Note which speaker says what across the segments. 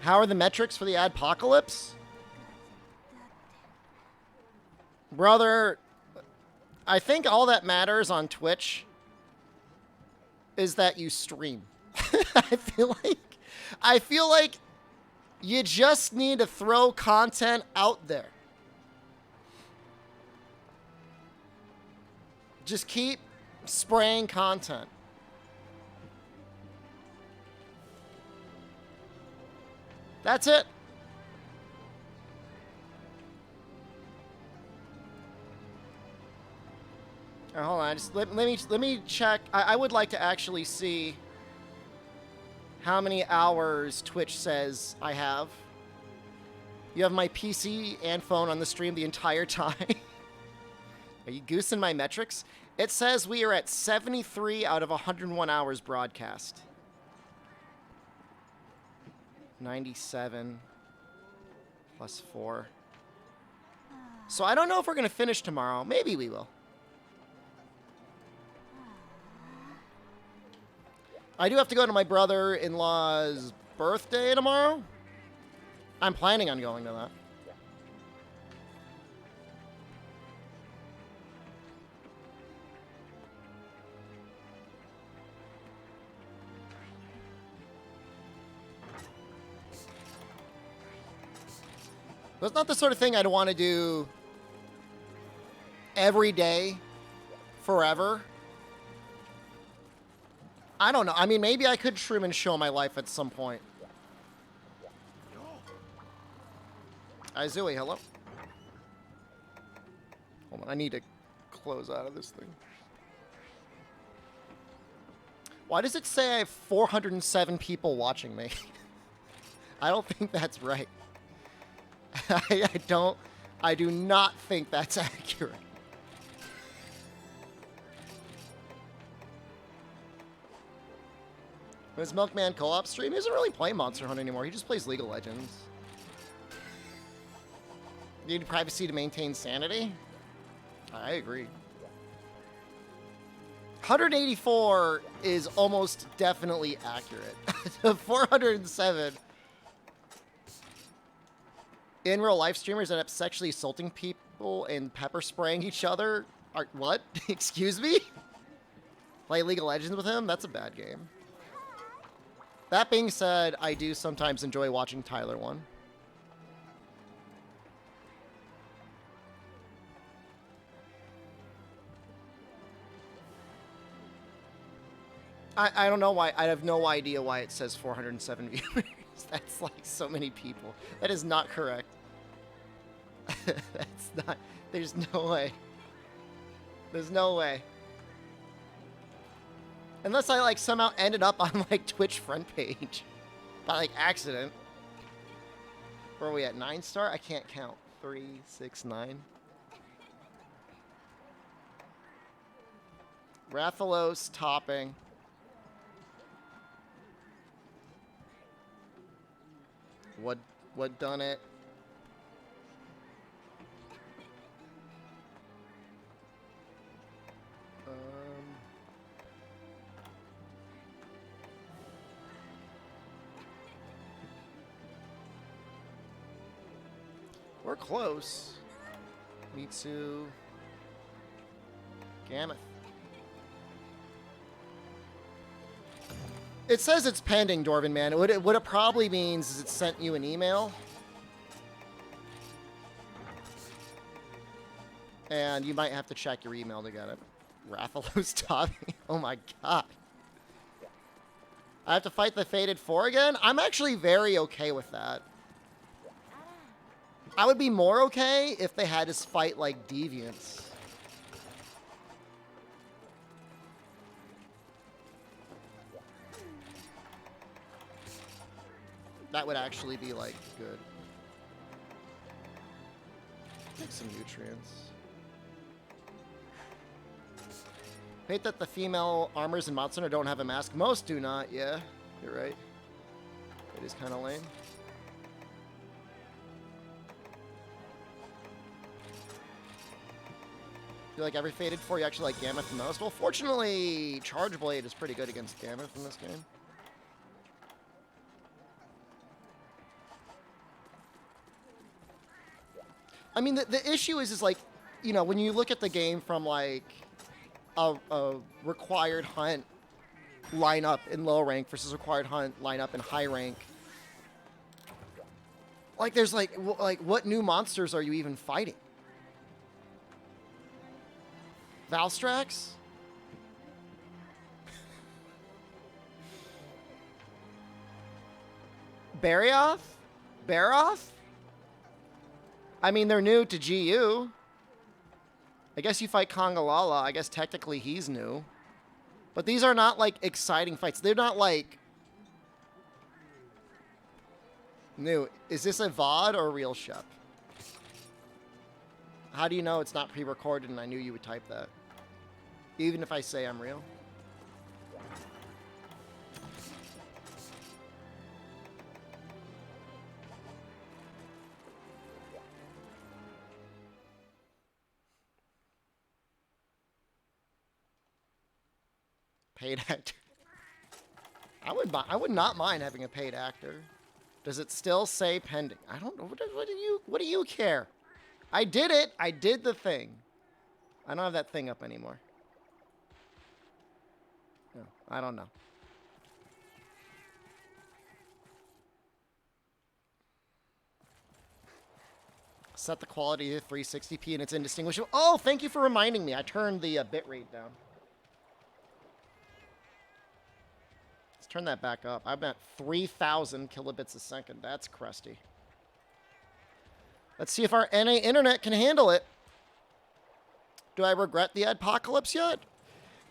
Speaker 1: How are the metrics for the adpocalypse? Brother, I think all that matters on Twitch is that you stream. I feel like you just need to throw content out there. Just keep spraying content. That's it. All right, hold on. Just let me check. I would like to actually see how many hours Twitch says I have. You have my PC and phone on the stream the entire time. Are you goosing my metrics? It says we are at 73 out of 101 hours broadcast. 97 plus 4. So I don't know if we're going to finish tomorrow. Maybe we will. I do have to go to my brother-in-law's birthday tomorrow. I'm planning on going to that. That's not the sort of thing I'd want to do every day, forever. I don't know. I mean, maybe I could trim and show my life at some point. Izui, hello? Hold on, I need to close out of this thing. Why does it say I have 407 people watching me? I don't think that's right. I do not think that's accurate. His Milkman co-op stream, he doesn't really play Monster Hunter anymore. He just plays League of Legends. You need privacy to maintain sanity? I agree. 184 is almost definitely accurate. 407. In real life streamers end up sexually assaulting people and pepper spraying each other. What? Excuse me? Play League of Legends with him? That's a bad game. That being said, I do sometimes enjoy watching Tyler one. I don't know why. I have no idea why it says 407 viewers. That's like so many people. That is not correct. That's not. There's no way. There's no way. Unless I like somehow ended up on like Twitch front page by like accident. Where are we at? 9-star? I can't count. 3, 6, 9. Rathalos topping. What done it? We're close. Mitsu. Gameth. It says it's pending, Dwarven Man. What it probably means is it sent you an email. And you might have to check your email to get it. Rathalos Tommy. Oh my god. I have to fight the Fated Four again? I'm actually very okay with that. I would be more okay if they had us fight like Deviants. That would actually be, like, good. Take some nutrients. Hate that the female armors in Monster Hunter don't have a mask. Most do not, yeah. You're right. It is kind of lame. Feel like every Fated 4 you actually like Gameth the most? Well, fortunately, Charge Blade is pretty good against Gameth in this game. I mean, the issue is like, you know, when you look at the game from like a required hunt lineup in low rank versus required hunt lineup in high rank, like there's like what new monsters are you even fighting? Valstrax? Barioth? Baroth? I mean, they're new to GU. I guess you fight Kongalala. I guess technically he's new. But these are not, like, exciting fights. They're not, like... new. Is this a VOD or a real Shep? How do you know it's not pre-recorded and I knew you would type that? Even if I say I'm real? Paid actor. I would not mind having a paid actor. Does it still say pending? I don't know. What do you care? I did it. I did the thing. I don't have that thing up anymore. No, I don't know. Set the quality to 360p and it's indistinguishable. Oh, thank you for reminding me. I turned the bitrate down. Turn that back up. I'm at 3,000 kilobits a second. That's crusty. Let's see if our NA internet can handle it. Do I regret the apocalypse yet?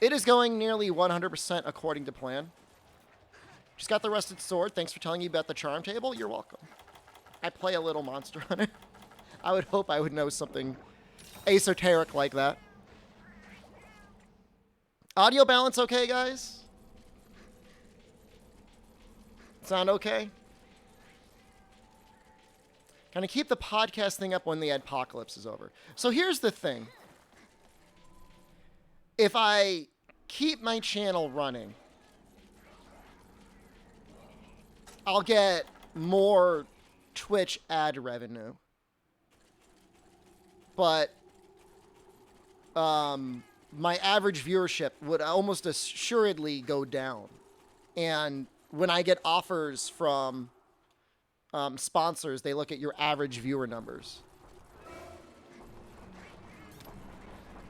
Speaker 1: It is going nearly 100% according to plan. Just got the rusted sword. Thanks for telling me about the charm table. You're welcome. I play a little Monster Hunter. I would hope I would know something esoteric like that. Audio balance okay, guys? Sound okay? Kind of keep the podcast thing up when the apocalypse is over. So here's the thing. If I keep my channel running, I'll get more Twitch ad revenue. But my average viewership would almost assuredly go down. And when I get offers from sponsors, they look at your average viewer numbers.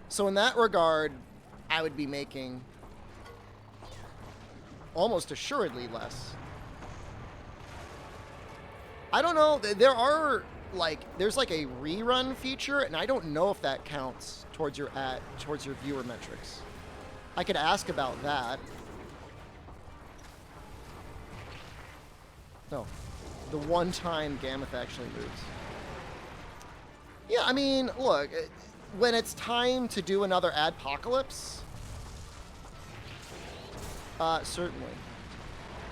Speaker 1: So in that regard, I would be making almost assuredly less. I don't know. There's like a rerun feature, and I don't know if that counts towards your viewer metrics. I could ask about that. No, the one time Gammoth actually moves. Yeah, I mean, look, when it's time to do another adpocalypse, certainly.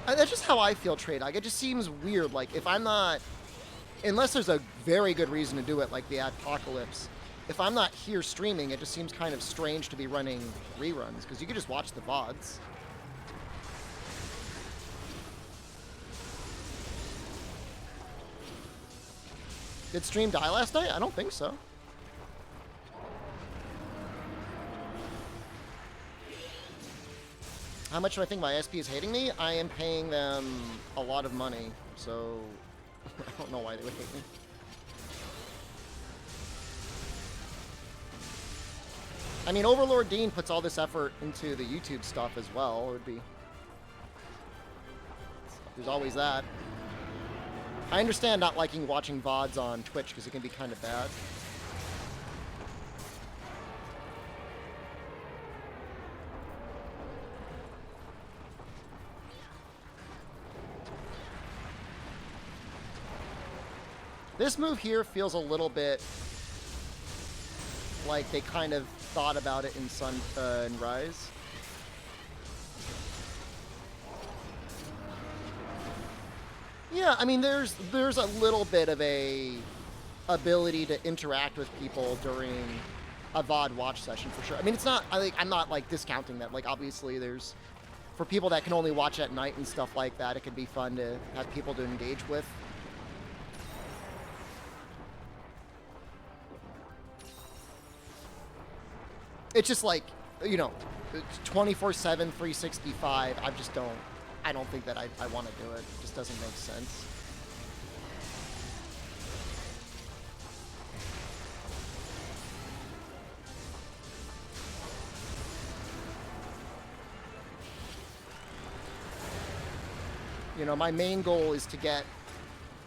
Speaker 1: That's just how I feel, Trade Dog. It just seems weird. Like, if I'm not, unless there's a very good reason to do it, like the adpocalypse, if I'm not here streaming, it just seems kind of strange to be running reruns, because you could just watch the VODs. Did stream die last night? I don't think so. How much do I think my SP is hating me? I am paying them a lot of money, so I don't know why they would hate me. I mean, Overlord Dean puts all this effort into the YouTube stuff as well. It would be... There's always that. I understand not liking watching VODs on Twitch because it can be kind of bad. This move here feels a little bit like they kind of thought about it in in Rise. Yeah, I mean, there's a little bit of a ability to interact with people during a VOD watch session for sure. I mean, it's not, I'm not like discounting that. Like, obviously there's, for people that can only watch at night and stuff like that, it can be fun to have people to engage with. It's just like, you know, 24/7, 365. I don't think that I want to do it. It just doesn't make sense. You know, my main goal is to get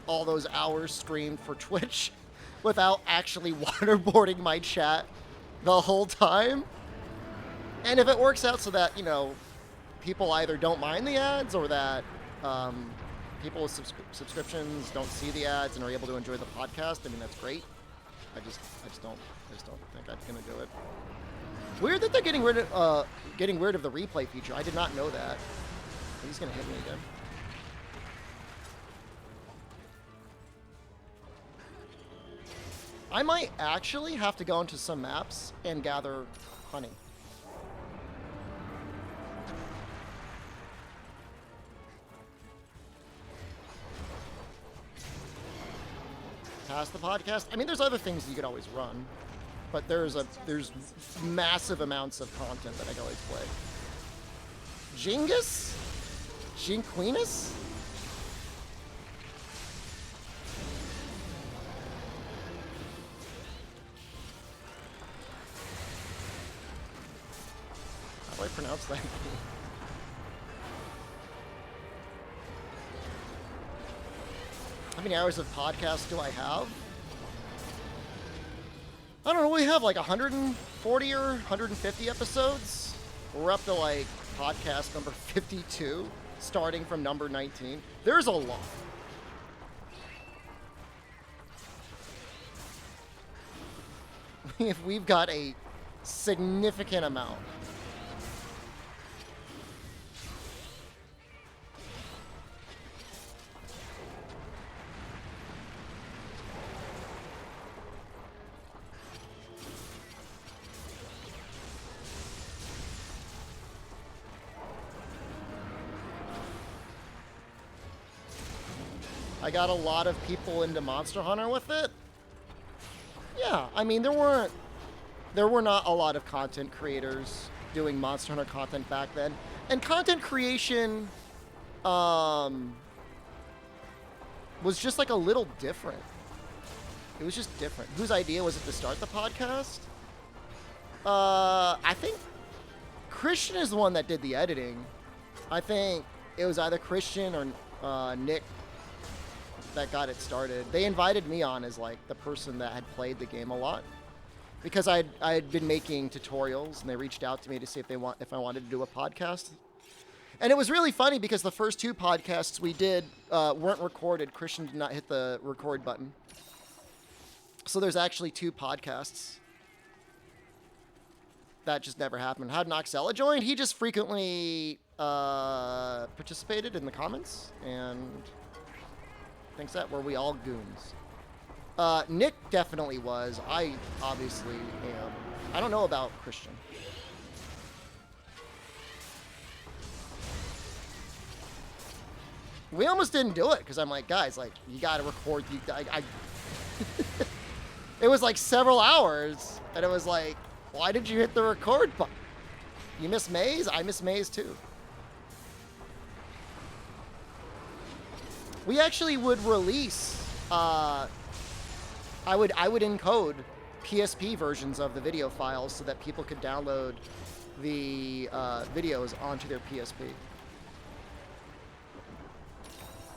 Speaker 1: all those hours streamed for Twitch without actually waterboarding my chat the whole time. And if it works out so that, you know, people either don't mind the ads or that people with subscriptions don't see the ads and are able to enjoy the podcast, I mean, that's great. I just don't think I'm gonna do it. Weird that they're getting rid of the replay feature. I did not know that. He's gonna hit me again. I might actually have to go into some maps and gather honey. Past the podcast. I mean, there's other things you could always run, but there's massive amounts of content that I can always play. Jingus? Jinquinus? How do I pronounce that? How many hours of podcast do I have? I don't know, we have like 140 or 150 episodes. We're up to like podcast number 52, starting from number 19. There's a lot. We've got a significant amount. I got a lot of people into Monster Hunter with it. Yeah, I mean, there were not a lot of content creators doing Monster Hunter content back then. And content creation was just like a little different. It was just different. Whose idea was it to start the podcast? I think Christian is the one that did the editing. I think it was either Christian or Nick that got it started. They invited me on as like the person that had played the game a lot, because I had been making tutorials, and they reached out to me to see if I wanted to do a podcast. And it was really funny because the first two podcasts we did weren't recorded. Christian did not hit the record button, so there's actually two podcasts that just never happened. How did Noxella join? He just frequently participated in the comments and thinks that were we all goons. Nick definitely was. I obviously am. I don't know about Christian. We almost didn't do it because I'm like, guys, like, you gotta record. It was like several hours, and it was like, why did you hit the record button? You miss Maze? I miss Maze too. We actually would release, I would encode PSP versions of the video files so that people could download the videos onto their PSP.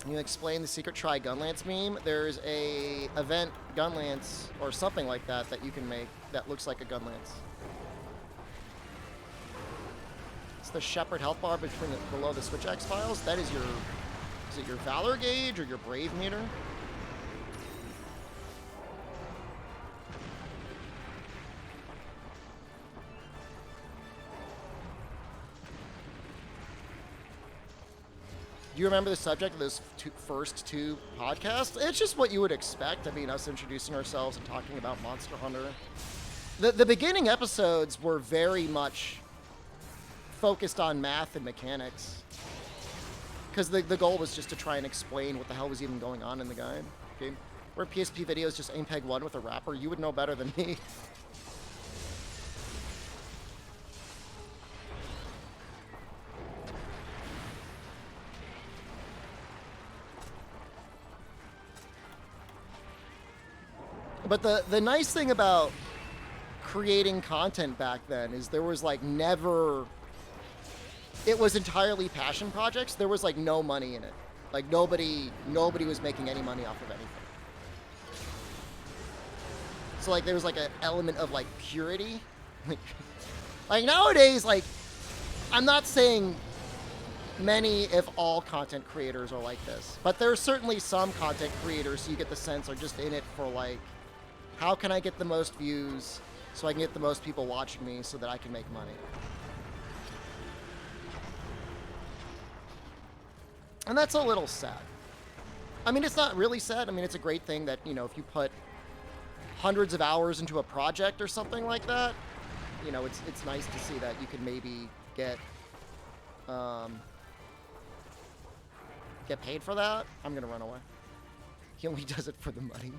Speaker 1: You explain the secret try Gunlance meme. There's a event Gunlance or something like that that you can make that looks like a Gunlance. It's the Shepard health bar below the Switch X files. That is your... Is it your Valor gauge or your Brave meter? Do you remember the subject of those first two podcasts? It's just what you would expect. I mean, us introducing ourselves and talking about Monster Hunter. The beginning episodes were very much focused on math and mechanics, because the goal was just to try and explain what the hell was even going on in the game. Where PSP videos just MPEG 1 with a wrapper, you would know better than me. But the nice thing about creating content back then is there was like never, it was entirely passion projects. There was like no money in it. Like nobody was making any money off of anything. So like there was like an element of like purity. Like nowadays, like I'm not saying many, if all, content creators are like this, but there are certainly some content creators you get the sense are just in it for like, how can I get the most views so I can get the most people watching me so that I can make money. And that's a little sad. I mean, it's not really sad. I mean, it's a great thing that, you know, if you put hundreds of hours into a project or something like that, you know, it's nice to see that you can maybe get paid for that. I'm gonna run away. He only does it for the money.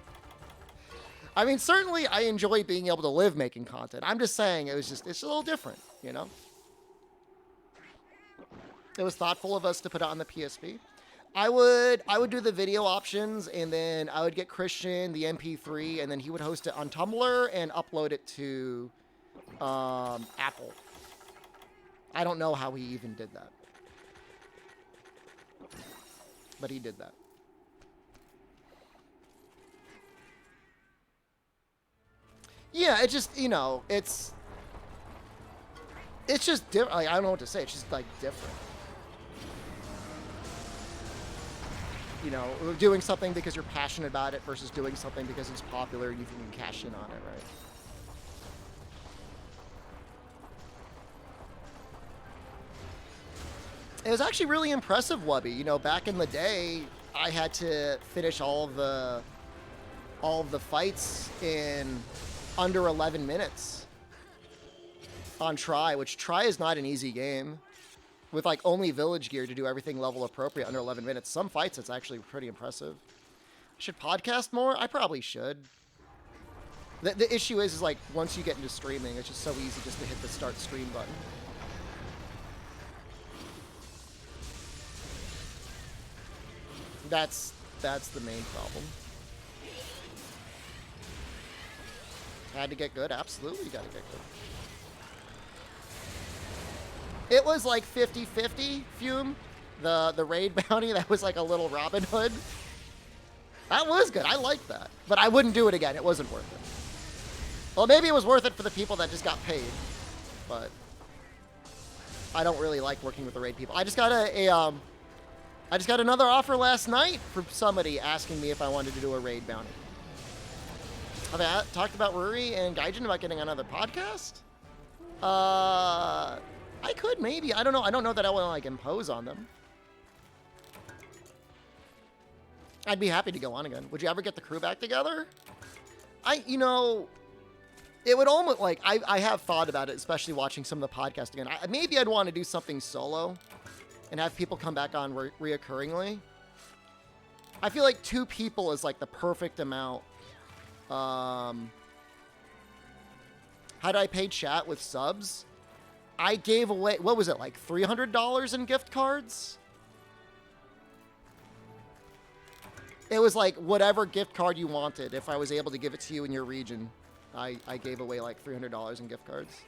Speaker 1: I mean, certainly I enjoy being able to live making content. I'm just saying it's a little different, you know? It was thoughtful of us to put it on the PSP. I would do the video options, and then I would get Christian the MP3, and then he would host it on Tumblr and upload it to Apple. I don't know how he even did that, but he did that. Yeah, it just, you know, it's just different. Like, I don't know what to say. It's just like different. You know, doing something because you're passionate about it versus doing something because it's popular and you think you can cash in on it, right? It was actually really impressive, Wubby. You know, back in the day, I had to finish all of the fights in under 11 minutes on Try, which Try is not an easy game. With like only village gear to do everything level appropriate under 11 minutes. Some fights, it's actually pretty impressive. I should podcast more? I probably should. The issue is like once you get into streaming, it's just so easy just to hit the start stream button. That's the main problem. Had to get good? Absolutely gotta get good. It was like 50-50, Fume. The raid bounty, that was like a little Robin Hood. That was good. I liked that. But I wouldn't do it again. It wasn't worth it. Well, maybe it was worth it for the people that just got paid. But I don't really like working with the raid people. I just got I just got another offer last night from somebody asking me if I wanted to do a raid bounty. Have I talked about Ruri and Gaijin about getting another podcast? I could, maybe. I don't know. I don't know that I want to, like, impose on them. I'd be happy to go on again. Would you ever get the crew back together? You know, it would almost, like, I have thought about it, especially watching some of the podcasts again. Maybe I'd want to do something solo and have people come back on reoccurringly. I feel like 2 people is, like, the perfect amount. How did I pay chat with subs? I gave away, what was it, like $300 in gift cards? It was like whatever gift card you wanted. If I was able to give it to you in your region, I gave away like $300 in gift cards.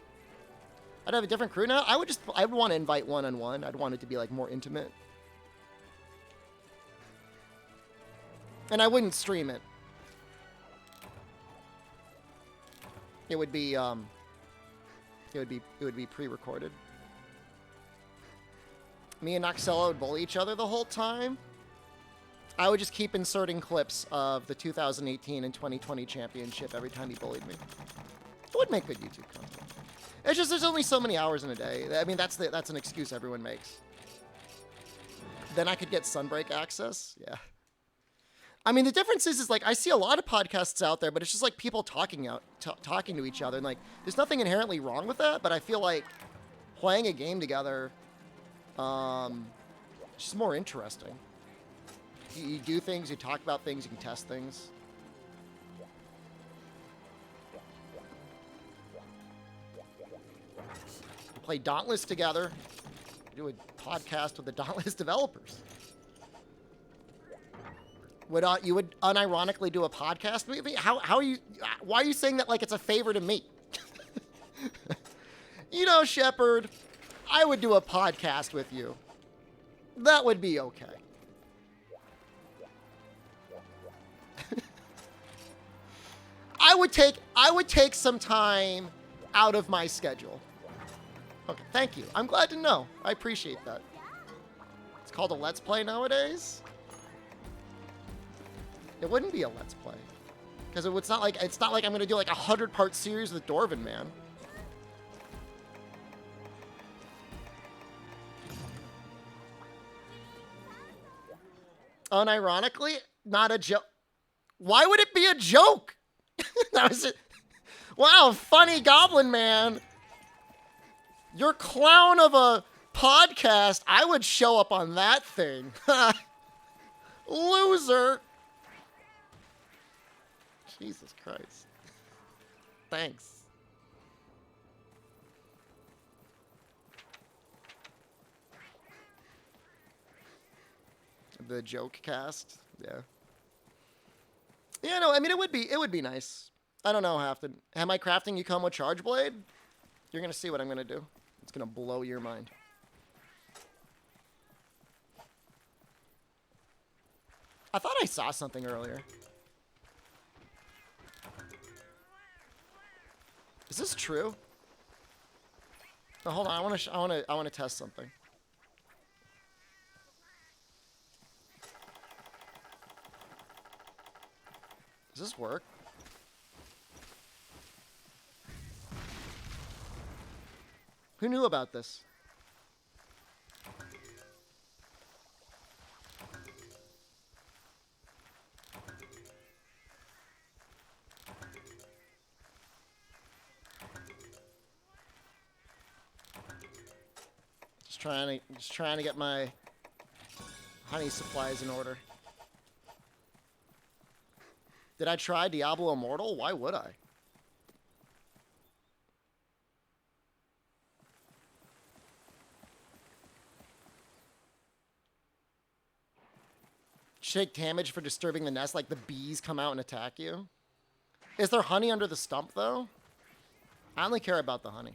Speaker 1: I'd have a different crew now. I would want to invite one-on-one. I'd want it to be like more intimate. And I wouldn't stream it. It would be pre-recorded. Me and Noxella would bully each other the whole time. I would just keep inserting clips of the 2018 and 2020 championship every time he bullied me. It would make good YouTube content. It's just there's only so many hours in a day. I mean, that's an excuse everyone makes. Then I could get Sunbreak access. Yeah. I mean, the difference is like I see a lot of podcasts out there, but it's just like people talking to each other, and like there's nothing inherently wrong with that. But I feel like playing a game together, it's just more interesting. You do things, you talk about things, you can test things. We play Dauntless together. We do a podcast with the Dauntless developers. You would unironically do a podcast with me? How are you? Why are you saying that like it's a favor to me? You know, Shepard, I would do a podcast with you. That would be okay. I would take some time out of my schedule. Okay, thank you. I'm glad to know. I appreciate that. It's called a Let's Play nowadays. It wouldn't be a Let's Play. Because it's not like I'm gonna do like 100-part series with Dwarven Man. Unironically, not a joke. Why would it be a joke? That was it. Wow, funny Goblin Man. Your clown of a podcast. I would show up on that thing. Loser. Jesus Christ. Thanks. The joke cast. Yeah. Yeah, no, I mean it would be nice. I don't know how often. Am I crafting you come with Charge Blade? You're gonna see what I'm gonna do. It's gonna blow your mind. I thought I saw something earlier. Is this true? No, hold on. I want to test something. Does this work? Who knew about this? Just trying to get my honey supplies in order. Did I try Diablo Immortal? Why would I? Take damage for disturbing the nest, like the bees come out and attack you. Is there honey under the stump, though? I only care about the honey.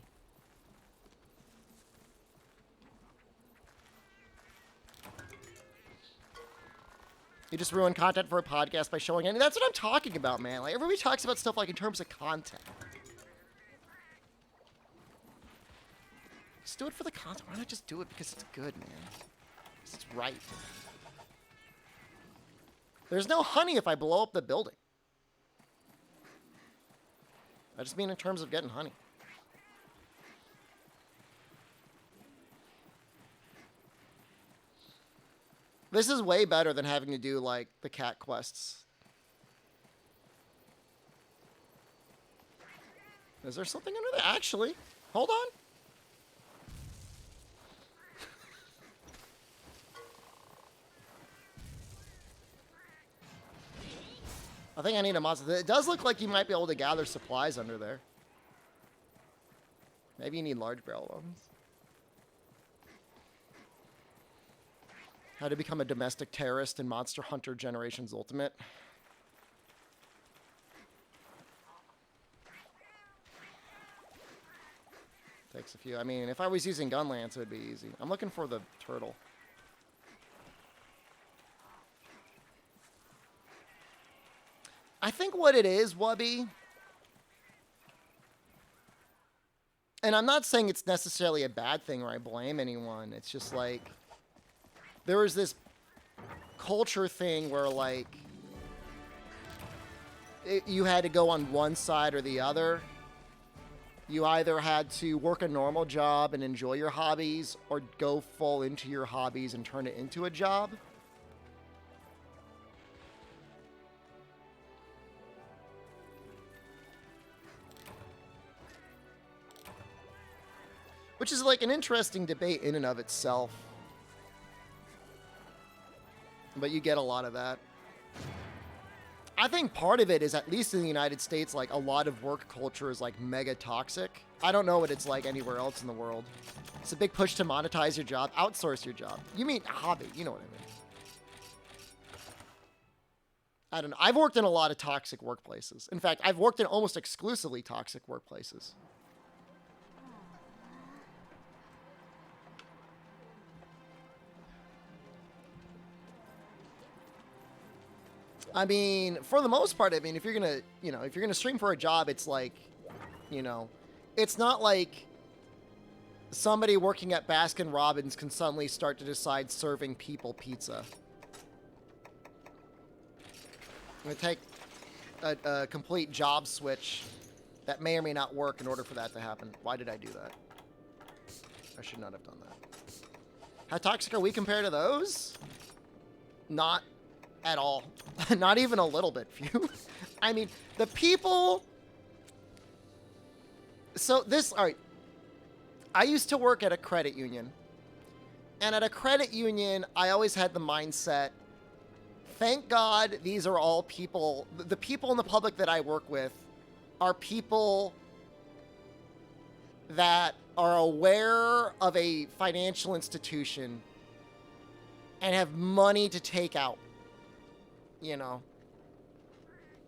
Speaker 1: You just ruin content for a podcast by showing it. That's what I'm talking about, man. Like, everybody talks about stuff like in terms of content. Just do it for the content. Why not just do it because it's good, man? Because it's right. There's no honey if I blow up the building. I just mean in terms of getting honey. This is way better than having to do, like, the cat quests. Is there something under there? Actually, hold on. I think I need a monster. It does look like you might be able to gather supplies under there. Maybe you need large barrel ones. How to become a domestic terrorist in Monster Hunter Generations Ultimate. Takes a few. I mean, if I was using Gunlance, it would be easy. I'm looking for the turtle. I think what it is, Wubby, and I'm not saying it's necessarily a bad thing or I blame anyone. It's just like, there was this culture thing where, like, you had to go on one side or the other. You either had to work a normal job and enjoy your hobbies or go full into your hobbies and turn it into a job. Which is like an interesting debate in and of itself. But you get a lot of that. I think part of it is, at least in the United States, like, a lot of work culture is, like, mega toxic. I don't know what it's like anywhere else in the world. It's a big push to monetize your job, outsource your job. You mean hobby, you know what I mean. I don't know. I've worked in a lot of toxic workplaces. In fact, I've worked in almost exclusively toxic workplaces. I mean, for the most part, I mean, if you're gonna, if you're gonna stream for a job, it's like, it's not like somebody working at Baskin Robbins can suddenly start to decide serving people pizza. I'm gonna take a complete job switch that may or may not work in order for that to happen. Why did I do that? I should not have done that. How toxic are we compared to those? Not at all. Not even a little bit, few. I mean, the people... So this... Alright. I used to work at a credit union. And at a credit union, I always had the mindset, thank God these are all people... The people in the public that I work with are people that are aware of a financial institution and have money to take out. You know,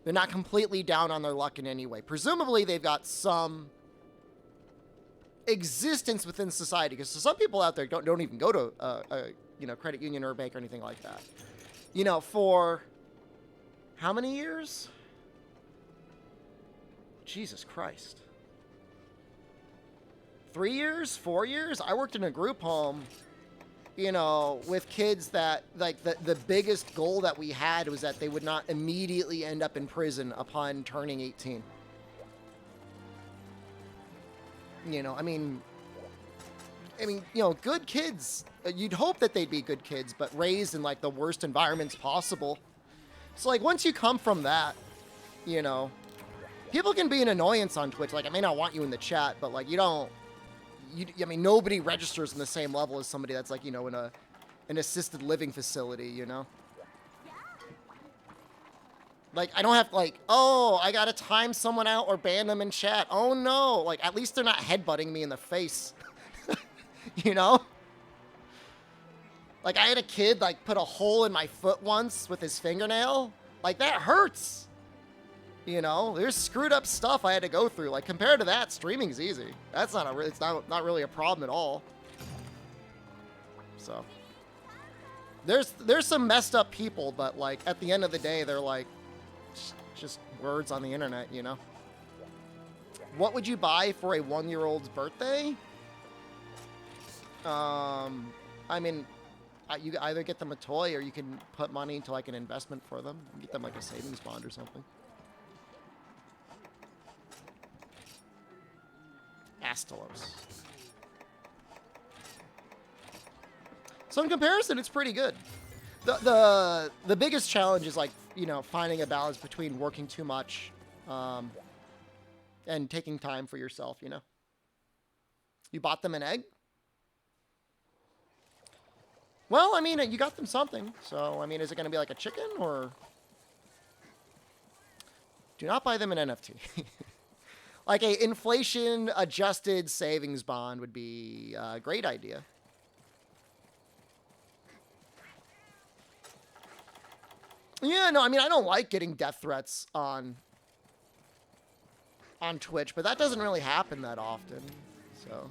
Speaker 1: they're not completely down on their luck in any way. Presumably, they've got some existence within society, because some people out there don't even go to a credit union or a bank or anything like that. You know, for how many years? Jesus Christ. 3 years? 4 years? I worked in a group home, with kids that, like, the biggest goal that we had was that they would not immediately end up in prison upon turning 18. I mean, good kids, you'd hope that they'd be good kids, but raised in, like, the worst environments possible. So, like, once you come from that, people can be an annoyance on Twitch. Like, I may not want you in the chat, but, like, I mean, nobody registers on the same level as somebody that's, like, in an assisted living facility, Like, I don't have, like, oh, I gotta time someone out or ban them in chat. Oh, no. Like, at least they're not headbutting me in the face. Like, I had a kid, like, put a hole in my foot once with his fingernail. Like, that hurts. There's screwed up stuff I had to go through. Like, compared to that, streaming's easy. That's it's not really a problem at all. So, there's some messed up people, but, like, at the end of the day, they're, like, just words on the internet, What would you buy for a 1-year-old's birthday? I mean, you either get them a toy or you can put money into, like, an investment for them. Get them, like, a savings bond or something. Astalos. So in comparison, it's pretty good. The biggest challenge is, like, finding a balance between working too much and taking time for yourself, You bought them an egg? Well, I mean, you got them something. So, I mean, is it going to be like a chicken or... Do not buy them an NFT. Like a inflation-adjusted savings bond would be a great idea. Yeah, no, I mean, I don't like getting death threats on Twitch, but that doesn't really happen that often. So,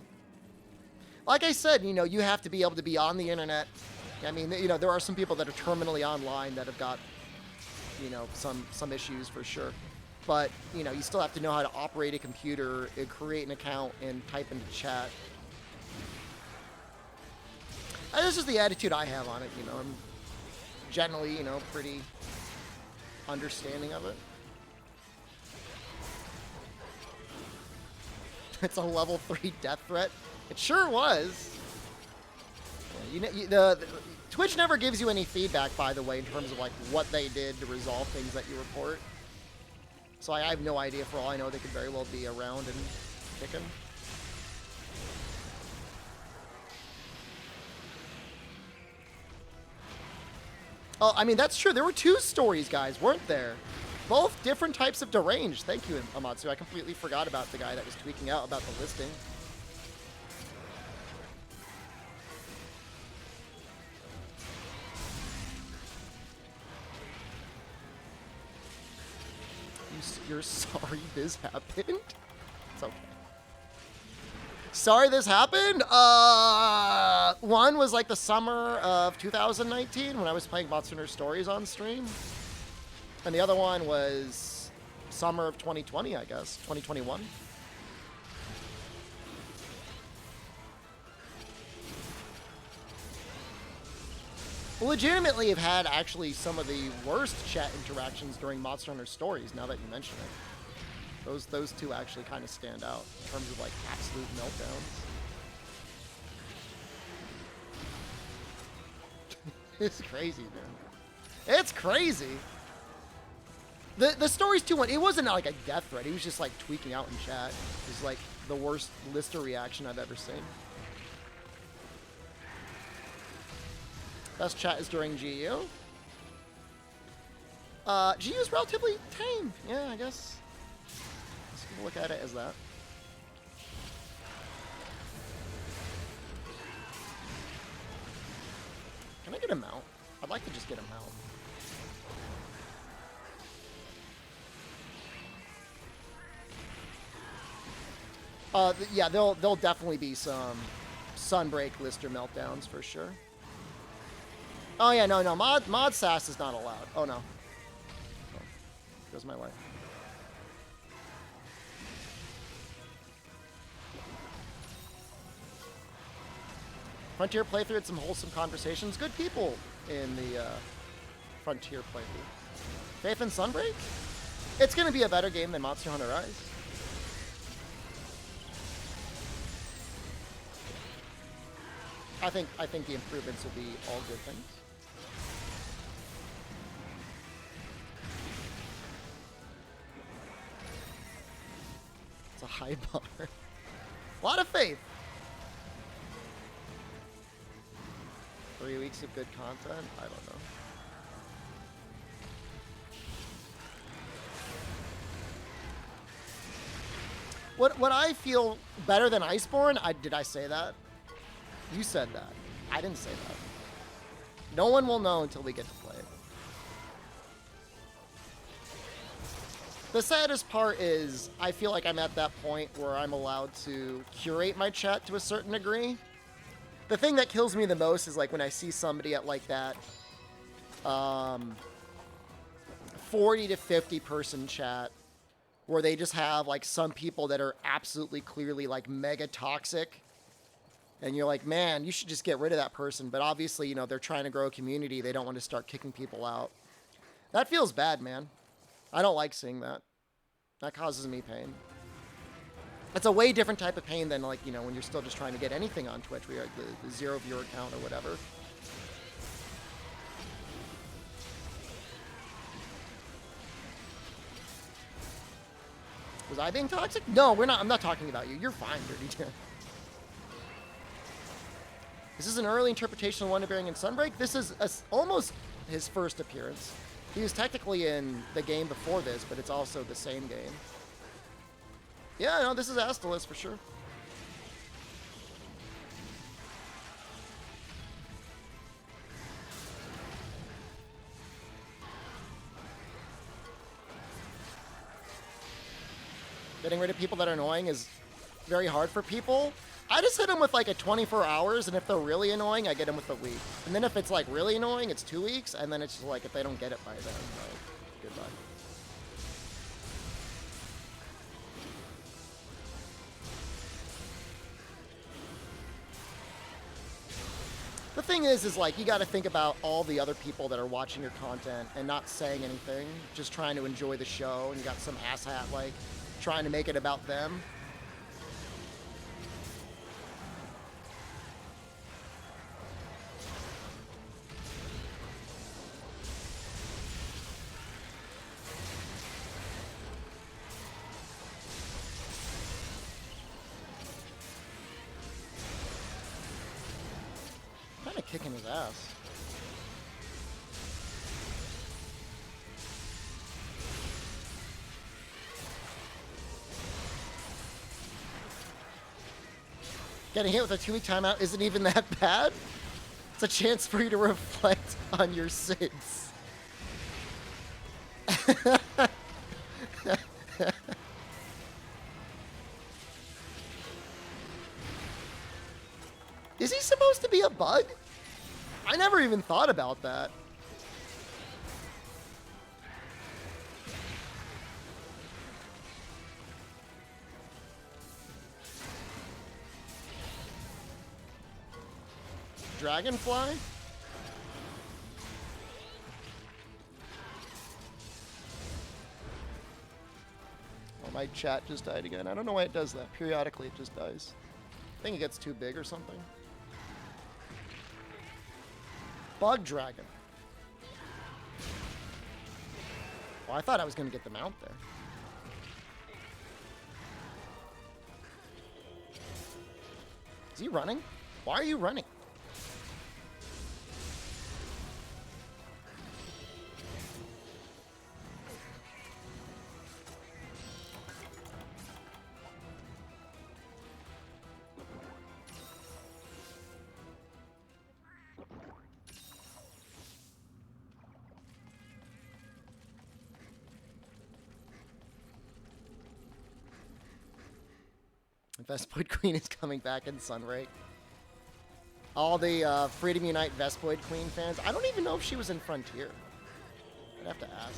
Speaker 1: like I said, you have to be able to be on the internet. I mean, there are some people that are terminally online that have got, some issues for sure. But, you still have to know how to operate a computer, and create an account, and type into chat. This is the attitude I have on it, I'm generally, pretty understanding of it. It's a level 3 death threat. It sure was. The Twitch never gives you any feedback, by the way, in terms of, like, what they did to resolve things that you report. So I have no idea. For all I know, they could very well be around and kicking. Oh, I mean, that's true. There were 2 stories, guys, weren't there? Both different types of deranged. Thank you, Amatsu. I completely forgot about the guy that was tweaking out about the listing. You're sorry this happened? It's okay. Sorry this happened? One was like the summer of 2019 when I was playing Monster Hunter Stories on stream. And the other one was summer of 2020, I guess. 2021. Legitimately have had actually some of the worst chat interactions during Monster Hunter Stories, now that you mention it. Those two actually kind of stand out in terms of like absolute meltdowns. It's crazy, man. It's crazy. The Stories 2 one, it wasn't like a death threat. He was just like tweaking out in chat. It was like the worst Lister reaction I've ever seen. Best chat is during GU. GU is relatively tame. Yeah, I guess. Let's look at it as that. Can I get a mount? I'd like to just get a mount. Yeah, there'll definitely be some Sunbreak Lister meltdowns for sure. Oh yeah, no, mod sass is not allowed. Oh no. Oh, goes my way. Frontier playthrough had some wholesome conversations. Good people in the Frontier playthrough. Faith and Sunbreak? It's gonna be a better game than Monster Hunter Rise. I think the improvements will be all good things. It's a high bar. A lot of faith. 3 weeks of good content? I don't know. What I feel better than Iceborne? Did I say that? You said that. I didn't say that. No one will know until we get to play it. The saddest part is I feel like I'm at that point where I'm allowed to curate my chat to a certain degree. The thing that kills me the most is like when I see somebody at like that 40 to 50 person chat where they just have like some people that are absolutely clearly like mega toxic. And you're like, man, you should just get rid of that person. But obviously, you know, they're trying to grow a community. They don't want to start kicking people out. That feels bad, man. I don't like seeing that. That causes me pain. It's a way different type of pain than, like, you know, when you're still just trying to get anything on Twitch, where you're like the 0 viewer count or whatever. Was I being toxic? No, we're not. I'm not talking about you. You're fine, Dirty. This is an early interpretation of Wonder Bearing and Sunbreak. This is almost his first appearance. He was technically in the game before this, but it's also the same game. Yeah, no, this is Astalis for sure. Getting rid of people that are annoying is very hard for people. I just hit them with like a 24 hours, and if they're really annoying, I get them with a week. And then if it's like really annoying, it's 2 weeks, and then it's just like if they don't get it by then, like, goodbye. The thing is like, you gotta think about all the other people that are watching your content and not saying anything, just trying to enjoy the show, and you got some asshat, like, trying to make it about them. Kind of kicking his ass. Getting hit with a 2-week timeout isn't even that bad. It's a chance for you to reflect on your sins. Is he supposed to be a bug? I never even thought about that. Dragonfly? Oh, my chat just died again. I don't know why it does that. Periodically it just dies. I think it gets too big or something. Bug dragon. Oh, I thought I was going to get them out there. Is he running? Why are you running? Vespoid Queen is coming back in Sunray. All the Freedom Unite Vespoid Queen fans. I don't even know if she was in Frontier. I'd have to ask.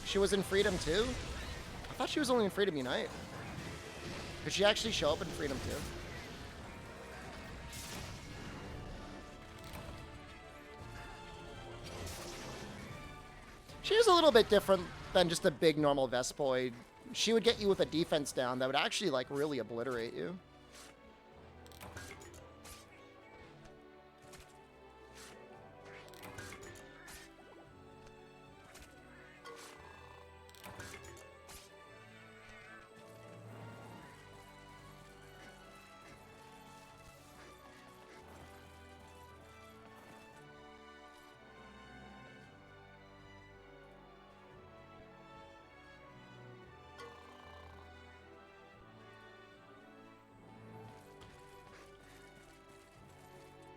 Speaker 1: She was in Freedom too? I thought she was only in Freedom Unite. Could she actually show up in Freedom too? She was a little bit different than just a big normal Vespoid. She would get you with a defense down that would actually like really obliterate you.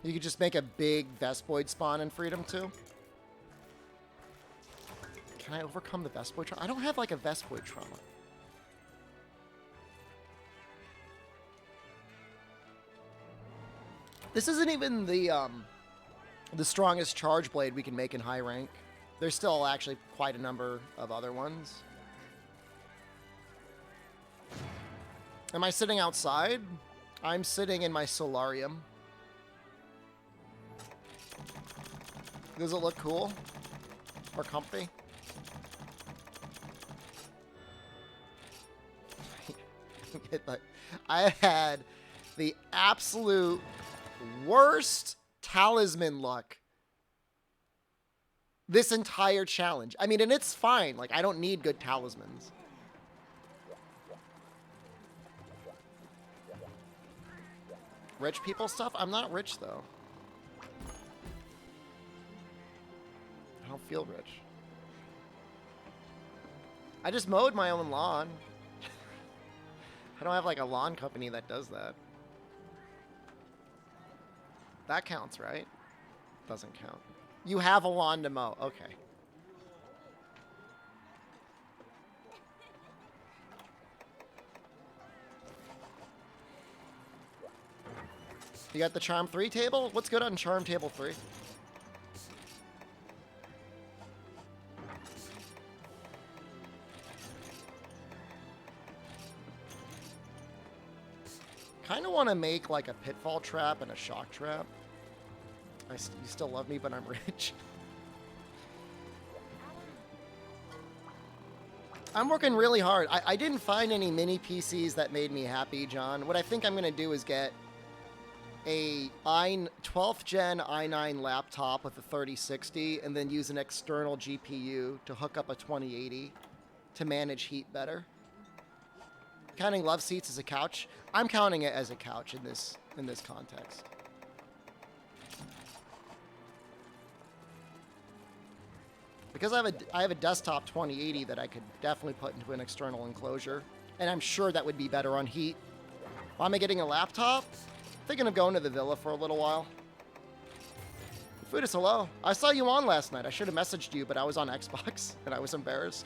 Speaker 1: You could just make a big Vespoid spawn in Freedom too. Can I overcome the Vespoid trauma? I don't have like a Vespoid trauma. This isn't even the strongest charge blade we can make in high rank. There's still actually quite a number of other ones. Am I sitting outside? I'm sitting in my solarium. Does it look cool? Or comfy? I had the absolute worst talisman luck this entire challenge. I mean, and it's fine. Like, I don't need good talismans. Rich people stuff? I'm not rich, though. I don't feel rich. I just mowed my own lawn. I don't have like a lawn company that does that. That counts, right? Doesn't count. You have a lawn to mow. Okay. You got the Charm 3 table? What's good on Charm Table 3? Kind of want to make like a pitfall trap and a shock trap. You still love me, but I'm rich. I'm working really hard. I didn't find any mini PCs that made me happy, John. What I think I'm going to do is get a 12th gen i9 laptop with a 3060 and then use an external GPU to hook up a 2080 to manage heat better. Counting love seats as a couch? I'm counting it as a couch in this context. Because I have a desktop 2080 that I could definitely put into an external enclosure. And I'm sure that would be better on heat. Why am I getting a laptop? Thinking of going to the villa for a little while. Food is hello. I saw you on last night. I should have messaged you, but I was on Xbox and I was embarrassed.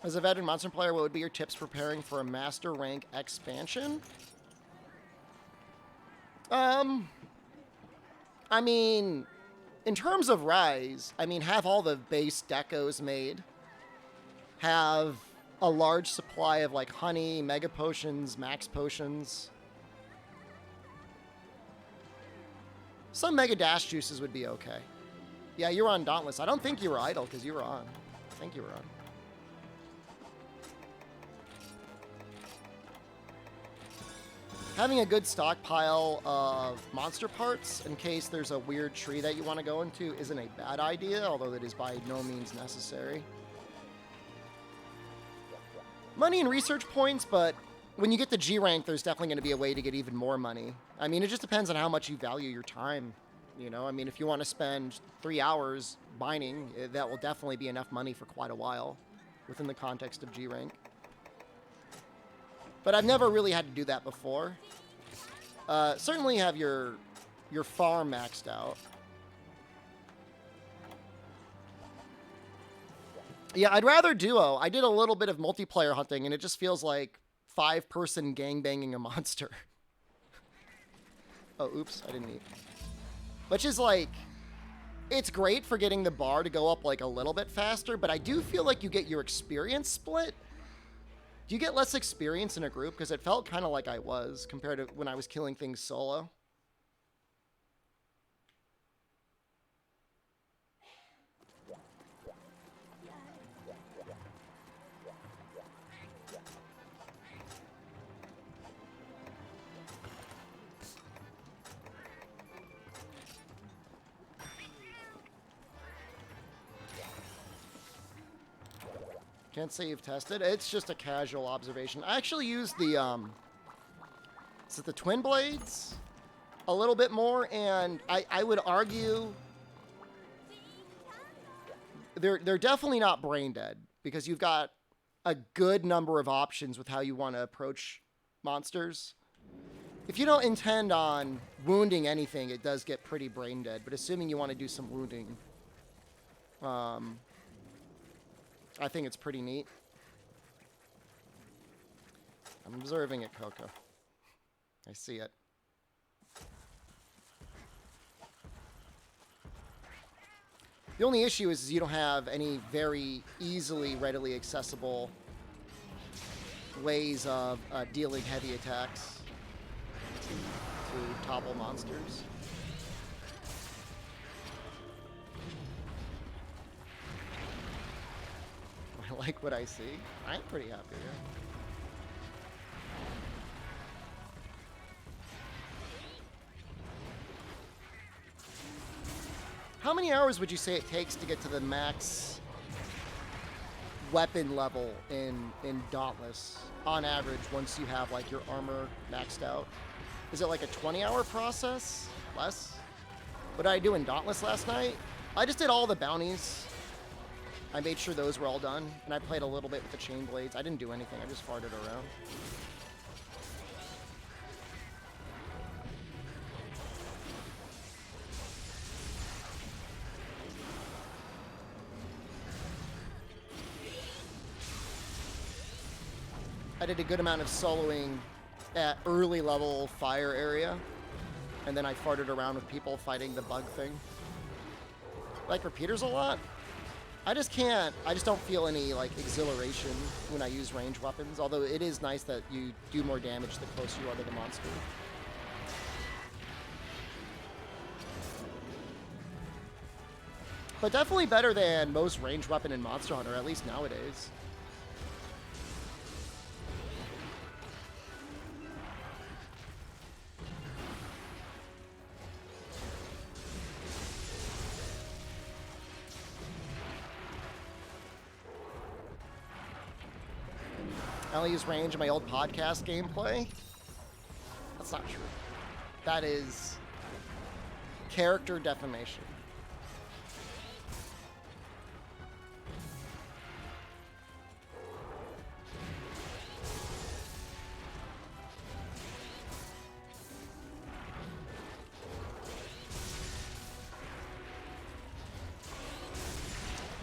Speaker 1: As a veteran Monster player, what would be your tips preparing for a Master Rank expansion? I mean, in terms of Rise, I mean, have all the base decos made. Have a large supply of, like, honey, mega potions, max potions. Some mega dash juices would be okay. Yeah, you were on Dauntless. I don't think you were idle, because you were on. I think you were on. Having a good stockpile of monster parts in case there's a weird tree that you want to go into isn't a bad idea, although it is by no means necessary. Money and research points, but when you get to G rank, there's definitely going to be a way to get even more money. I mean, it just depends on how much you value your time. You know, I mean, if you want to spend 3 hours mining, that will definitely be enough money for quite a while within the context of G rank. But I've never really had to do that before. Certainly have your farm maxed out. Yeah, I'd rather duo. I did a little bit of multiplayer hunting, and it just feels like 5-person gangbanging a monster. Oh, oops, I didn't eat. Which is like, it's great for getting the bar to go up like a little bit faster, but I do feel like you get your experience split. Do you get less experience in a group? Because it felt kind of like I was compared to when I was killing things solo. Can't say you've tested. It's just a casual observation. I actually used the, is it the Twin Blades? A little bit more, and I would argue they're definitely not brain dead, because you've got a good number of options with how you want to approach monsters. If you don't intend on wounding anything, it does get pretty brain dead, but assuming you want to do some wounding, I think it's pretty neat. I'm observing it, Coco. I see it. The only issue is you don't have any very easily, readily accessible ways of dealing heavy attacks to topple monsters. I like what I see. I'm pretty happy here. How many hours would you say it takes to get to the max weapon level in Dauntless on average once you have like your armor maxed out? Is it like a 20-hour process? Less? What did I do in Dauntless last night? I just did all the bounties. I made sure those were all done, and I played a little bit with the chain blades. I didn't do anything, I just farted around. I did a good amount of soloing at early level fire area, and then I farted around with people fighting the bug thing. Like repeaters a lot. I just don't feel any like exhilaration when I use range weapons, although it is nice that you do more damage the closer you are to the monster. But definitely better than most range weapon in Monster Hunter, at least nowadays. I only use range in my old podcast gameplay. That's not true. That is character defamation.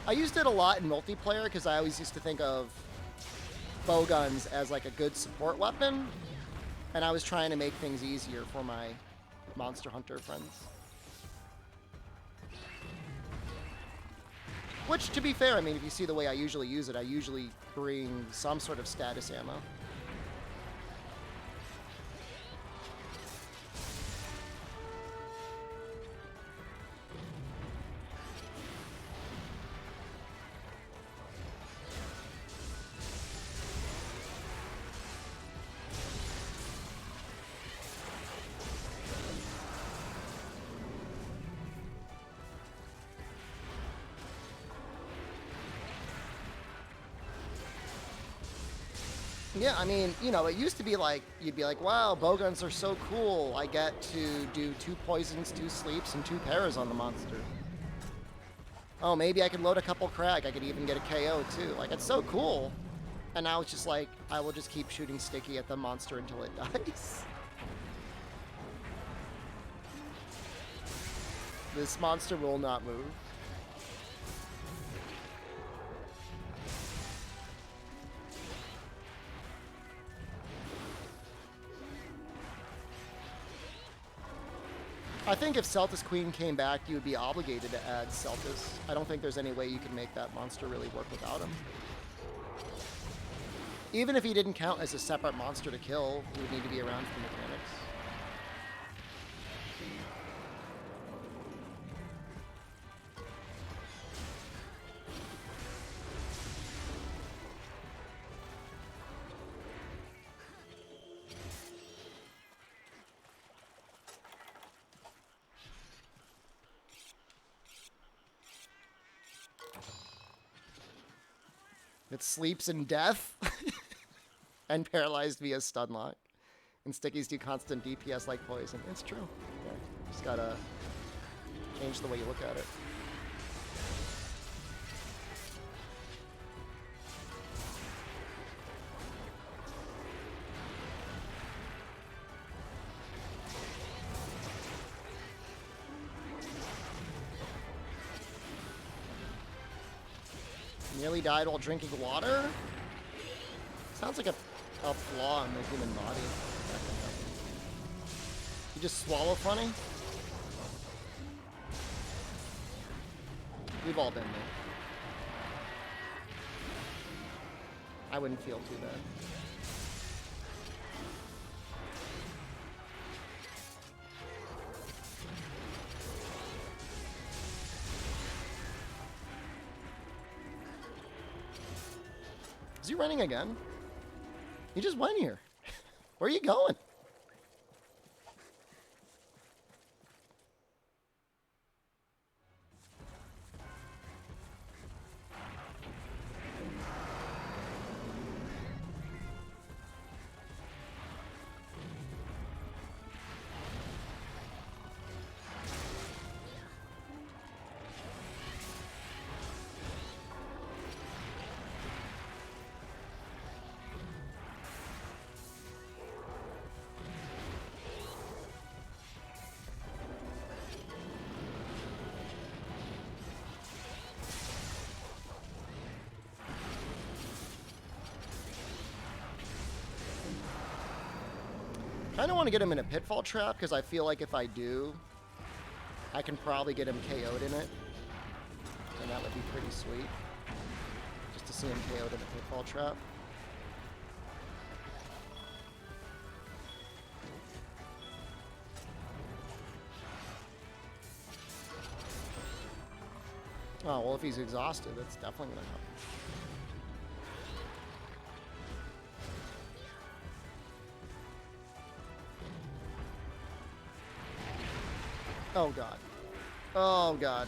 Speaker 1: I used it a lot in multiplayer because I always used to think of bowguns as like a good support weapon, and I was trying to make things easier for my monster hunter friends. Which, to be fair, I mean, if you see the way I usually use it, I usually bring some sort of status ammo. Yeah, I mean, you know, it used to be like, you'd be like, wow, bowguns are so cool. I get to do 2 poisons, 2 sleeps, and 2 paras on the monster. Oh, maybe I could load a couple crag. I could even get a KO too. Like, it's so cool. And now it's just like, I will just keep shooting sticky at the monster until it dies. This monster will not move. I think if Celtis Queen came back, you would be obligated to add Celtis. I don't think there's any way you can make that monster really work without him. Even if he didn't count as a separate monster to kill, he would need to be around for mechanics. It sleeps in death and paralyzed via stun lock. And stickies do constant DPS like poison. It's true. Yeah. Just gotta change the way you look at it. Nearly died while drinking water? Sounds like a flaw in the human body. You just swallow funny? We've all been there. I wouldn't feel too bad. Is he running again? He just went here. Where are you going? I don't want to get him in a pitfall trap because I feel like if I do, I can probably get him KO'd in it. And that would be pretty sweet. Just to see him KO'd in a pitfall trap. Oh, well, if he's exhausted, that's definitely going to happen. Oh, God. Oh, God.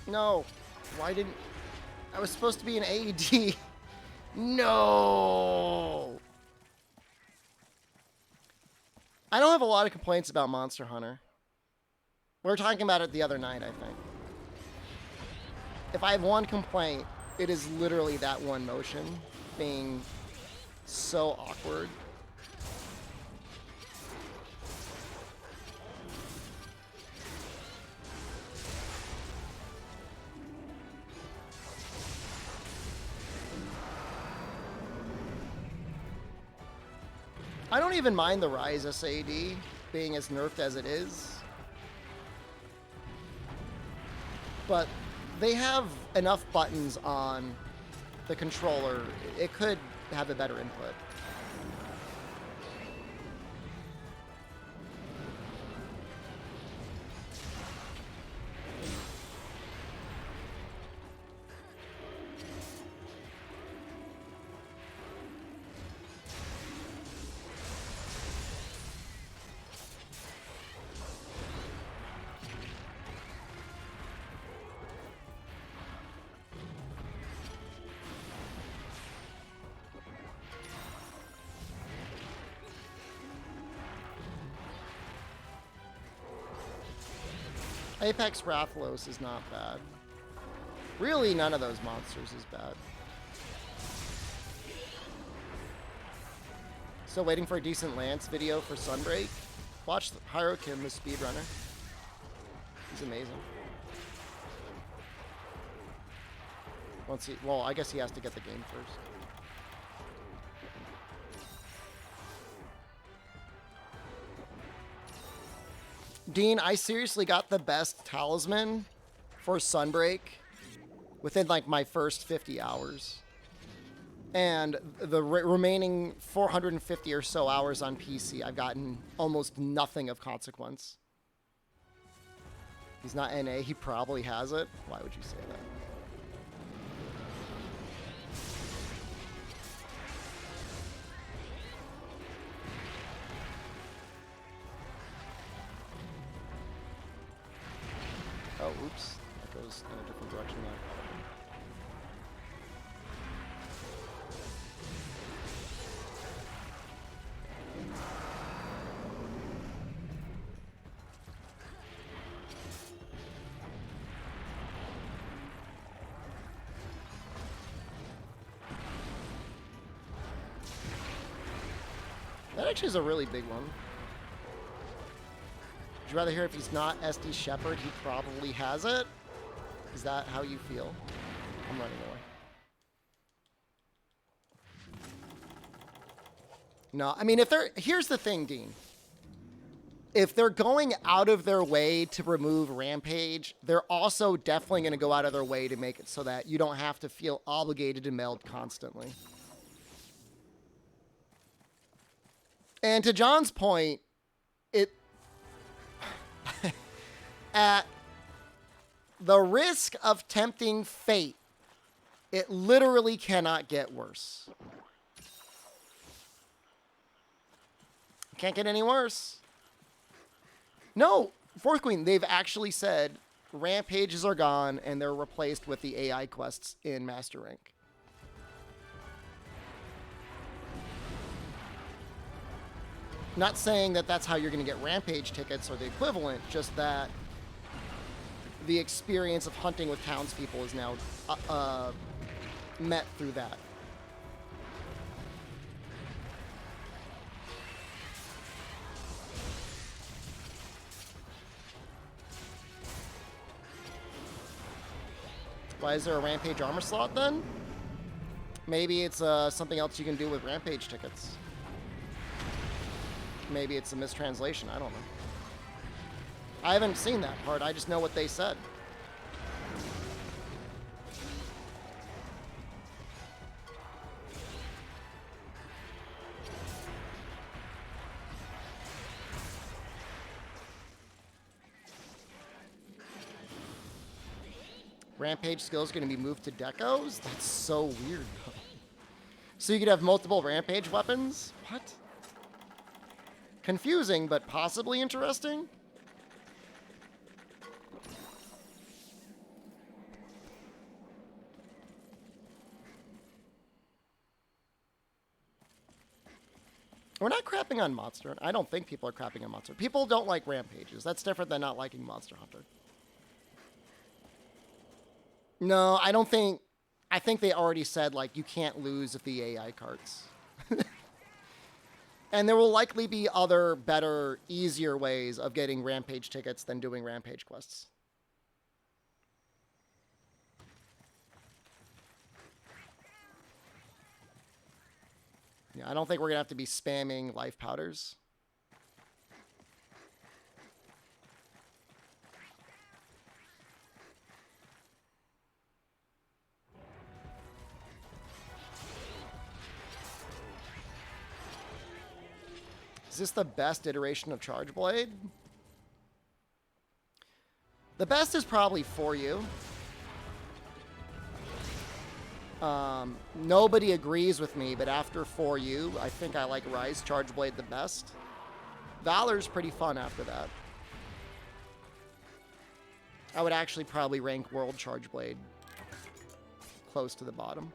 Speaker 1: No. Why didn't... I was supposed to be an AED. No. I don't have a lot of complaints about Monster Hunter. We were talking about it the other night, I think. If I have one complaint, it is literally that one motion being so awkward. I don't even mind the Rise SAD being as nerfed as it is. But they have enough buttons on the controller. It could have a better input. Apex Rathalos is not bad. Really, none of those monsters is bad. Still waiting for a decent Lance video for Sunbreak. Watch Hiro Kim, the speedrunner. He's amazing. Once he, well, I guess he has to get the game first. Dean, I seriously got the best talisman for Sunbreak within like my first 50 hours. And the remaining 450 or so hours on PC, I've gotten almost nothing of consequence. He's not NA, he probably has it. Why would you say that? Oh, oops. That goes in a different direction there. That actually is a really big one. Would you rather hear if he's not SDShepard, he probably has it? Is that how you feel? I'm running away. No, I mean, if they're... Here's the thing, Dean. If they're going out of their way to remove Rampage, they're also definitely going to go out of their way to make it so that you don't have to feel obligated to meld constantly. And to John's point, it... at the risk of tempting fate, it literally cannot get worse. Can't get any worse. No, Fourth Queen, they've actually said Rampages are gone and they're replaced with the AI quests in Master Rank. Not saying that that's how you're going to get Rampage tickets or the equivalent, just that the experience of hunting with townspeople is now met through that. Why is there a Rampage armor slot then? Maybe it's something else you can do with Rampage tickets. Maybe it's a mistranslation, I don't know. I haven't seen that part, I just know what they said. Rampage skills going to be moved to decos? That's so weird, though. So you could have multiple Rampage weapons? What? Confusing, but possibly interesting? We're not crapping on Monster. I don't think people are crapping on Monster. People don't like rampages. That's different than not liking Monster Hunter. No, I don't think... I think they already said, like, you can't lose if the AI carts. And there will likely be other, better, easier ways of getting rampage tickets than doing rampage quests. Yeah, I don't think we're going to have to be spamming life powders. Is this the best iteration of Charge Blade? The best is probably For You. Nobody agrees with me, but after For You, I think I like Rise Charge Blade the best. Valor's pretty fun after that. I would actually probably rank World Charge Blade close to the bottom.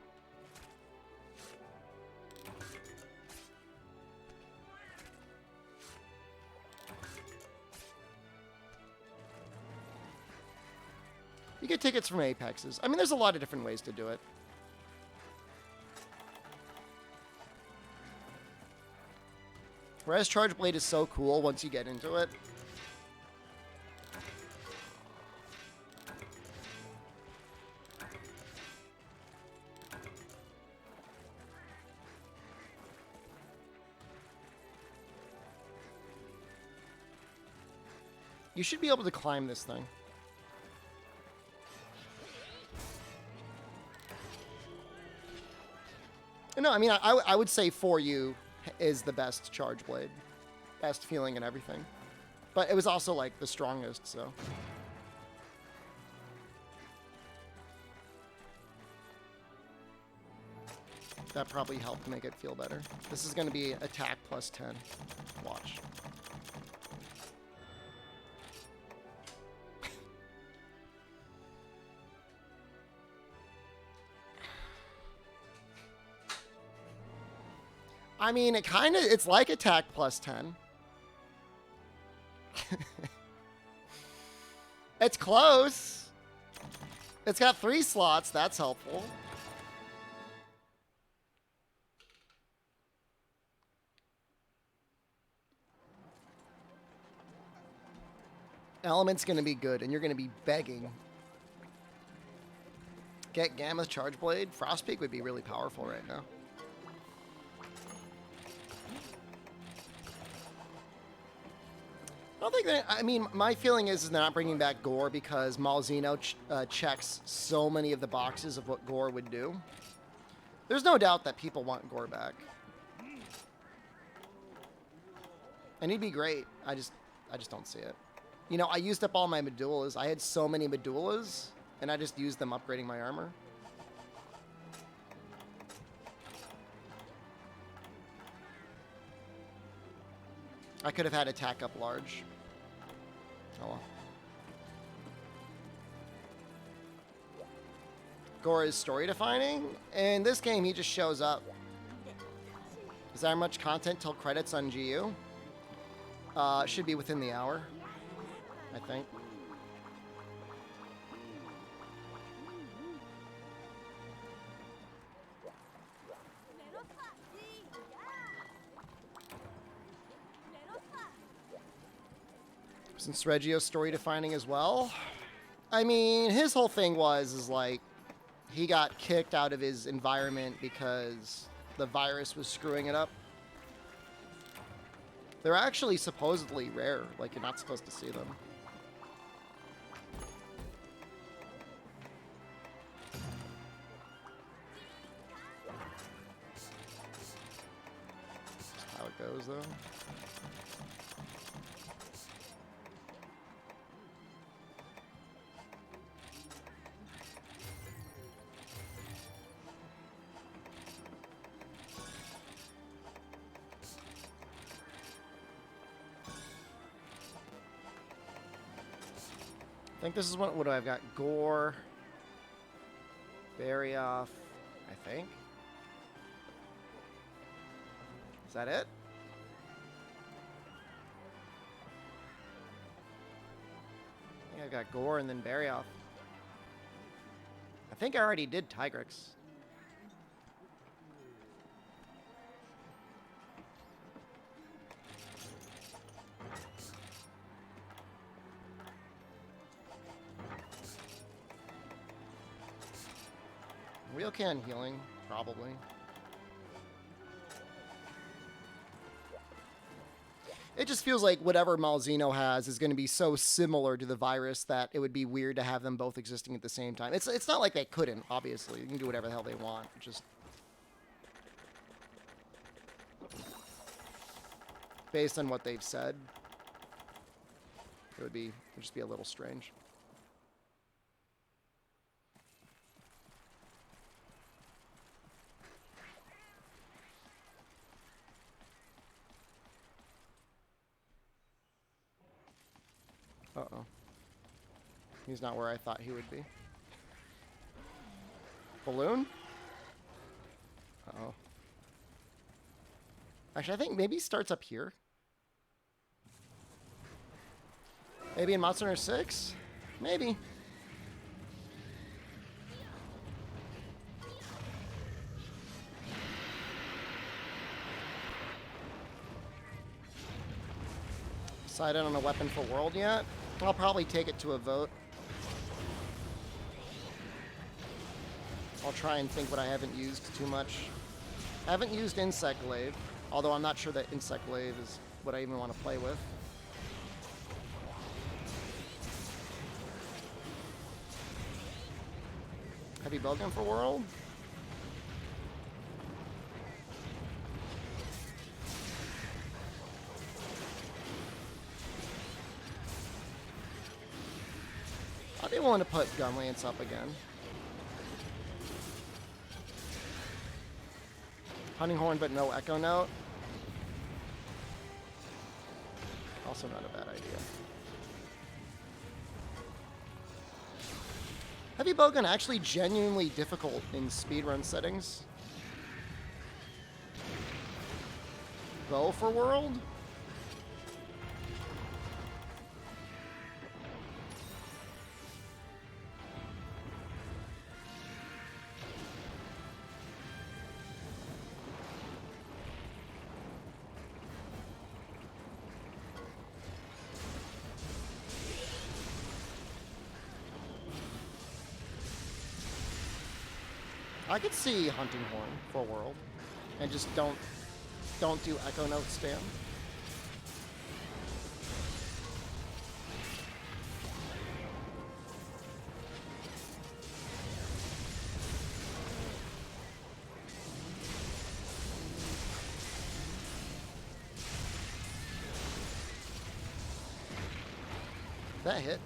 Speaker 1: You get tickets from Apexes. I mean, there's a lot of different ways to do it. Res Charge Blade is so cool once you get into it. You should be able to climb this thing. No, I mean, I would say For You is the best Charge Blade. Best feeling and everything. But it was also, like, the strongest, so... That probably helped make it feel better. This is going to be attack plus 10. Watch. I mean, it's like attack plus 10. It's close. It's got 3 slots. That's helpful. Element's going to be good, and you're going to be begging. Get Gamma's Charge Blade. Frostpeak would be really powerful right now. I don't think that... I mean, my feeling is they're not bringing back Gore because Malzeno checks so many of the boxes of what Gore would do. There's no doubt that people want Gore back. And he'd be great. I just don't see it. You know, I used up all my medullas. I had so many medullas, and I just used them upgrading my armor. I could have had attack up large. Oh well. Gore is story defining. In this game, he just shows up. Is there much content till credits on GU? Should be within the hour, I think. Since Reggio's story defining as well. I mean, his whole thing is like, he got kicked out of his environment because the virus was screwing it up. They're actually supposedly rare, like you're not supposed to see them. Just how it goes, though. I think this is what do I've got? Gore, Bury Off, I think. Is that it? I got Gore and then Barioth. I think I already did Tigrex. Real can healing, probably. It just feels like whatever Malzeno has is going to be so similar to the virus that it would be weird to have them both existing at the same time. It's not like they couldn't, obviously. You can do whatever the hell they want. Just based on what they've said, it would just be a little strange. Uh-oh. He's not where I thought he would be. Balloon? Uh-oh. Actually, I think maybe he starts up here. Maybe in Monster Hunter 6? Maybe. Decided on a weapon for World yet? I'll probably take it to a vote. I'll try and think what I haven't used too much. I haven't used Insect Glaive, although I'm not sure that Insect Glaive is what I even want to play with. Heavy Bowgun for World? I'd be willing to put Gunlance up again. Hunting Horn, but no Echo Note. Also not a bad idea. Heavy Bowgun actually genuinely difficult in speedrun settings. Bow for World? I could see Hunting Horn for World, and just don't do Echo Note spam. That hit.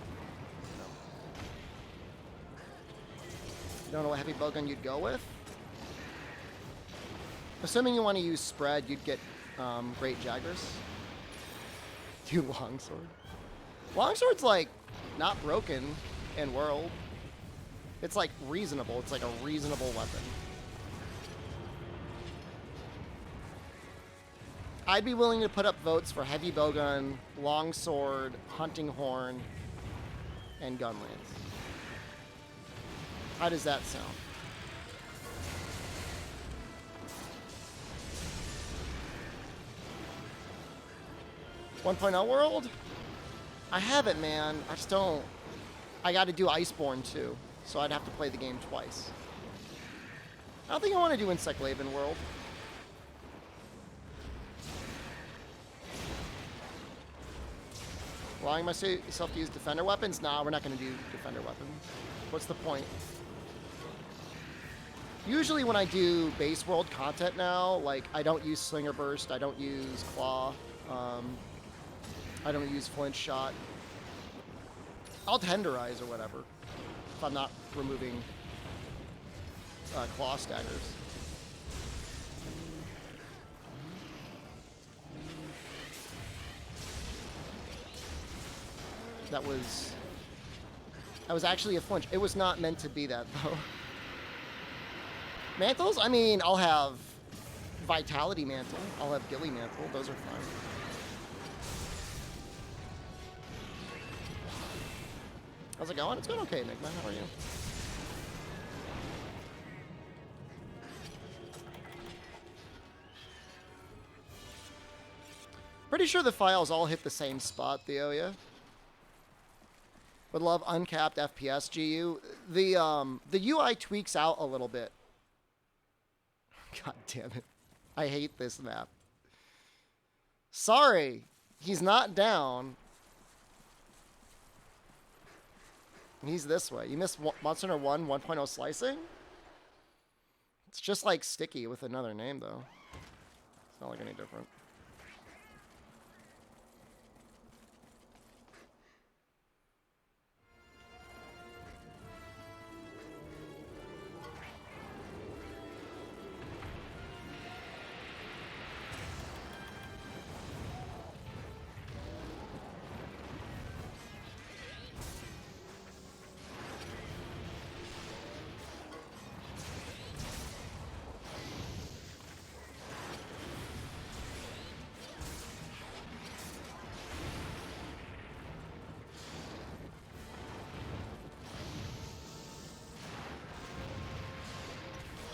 Speaker 1: Don't know what heavy bowgun you'd go with. Assuming you want to use spread, you'd get Great Jagras. Do Longsword. Longsword's like not broken in World. It's like reasonable. It's like a reasonable weapon. I'd be willing to put up votes for heavy bowgun, longsword, hunting horn, and gunlance. How does that sound? .1.0 World? I have it, man. I just don't. I got to do Iceborne too, so I'd have to play the game twice. I don't think I want to do Insect Glaive in World. Allowing myself to use defender weapons? Nah, we're not going to do defender weapons. What's the point? Usually when I do base world content now, like I don't use Slinger Burst, I don't use Claw, I don't use Flinch Shot. I'll Tenderize or whatever if I'm not removing Claw Staggers. That was actually a flinch. It was not meant to be that, though. Mantles? I mean, I'll have Vitality Mantle. I'll have Gilly Mantle. Those are fine. How's it going? It's going okay, Enigma. How are you? Pretty sure the files all hit the same spot, Theo, yeah? Would love uncapped FPS GU. The UI tweaks out a little bit. God damn it. I hate this map. Sorry, he's not down. He's this way. You missed Monster Hunter 1 1.0 slicing? It's just like Sticky with another name, though. It's not like any different.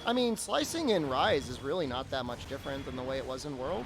Speaker 1: I mean, slicing in Rise is really not that much different than the way it was in World.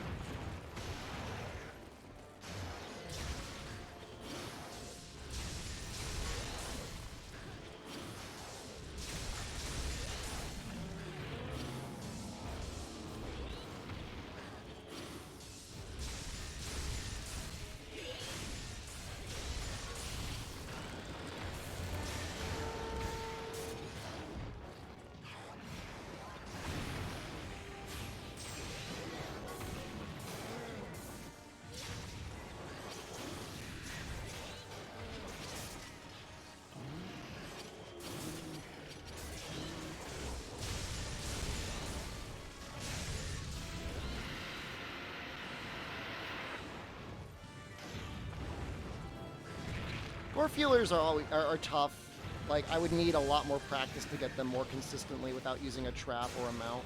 Speaker 1: Gore feelers are tough. Like, I would need a lot more practice to get them more consistently without using a trap or a mount.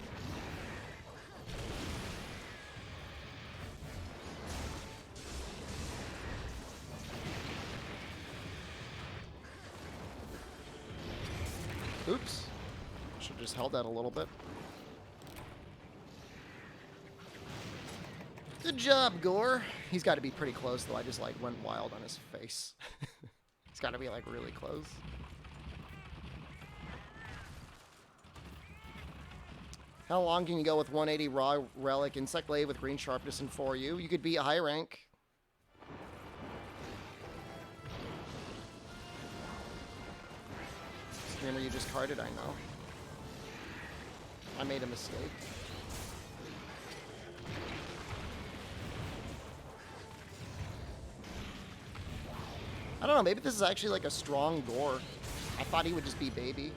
Speaker 1: Oops. Should've just held that a little bit. Good job, Gore. He's got to be pretty close, though. I just, like, went wild on his face. He's got to be, like, really close. How long can you go with 180 raw relic insect glaive with green sharpness and 4U? You could be a high rank. Streamer, you just carded, I know. I made a mistake. I don't know, maybe this is actually like a strong Gore. I thought he would just be baby.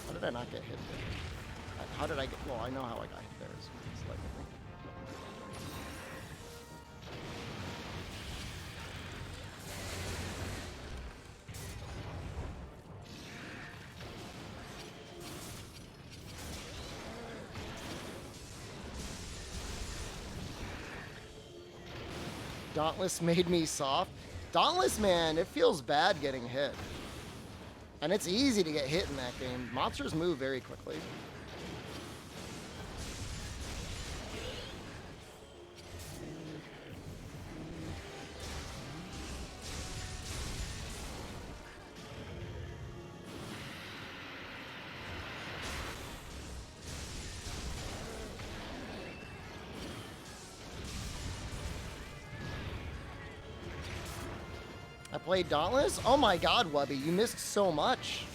Speaker 1: How did I not get hit there? How did I get... Well, I know how I got hit there. It's like, I think. Dauntless made me soft. Dauntless, man, it feels bad getting hit. And it's easy to get hit in that game. Monsters move very quickly. I played Dauntless? Oh my god, Wubby, you missed so much.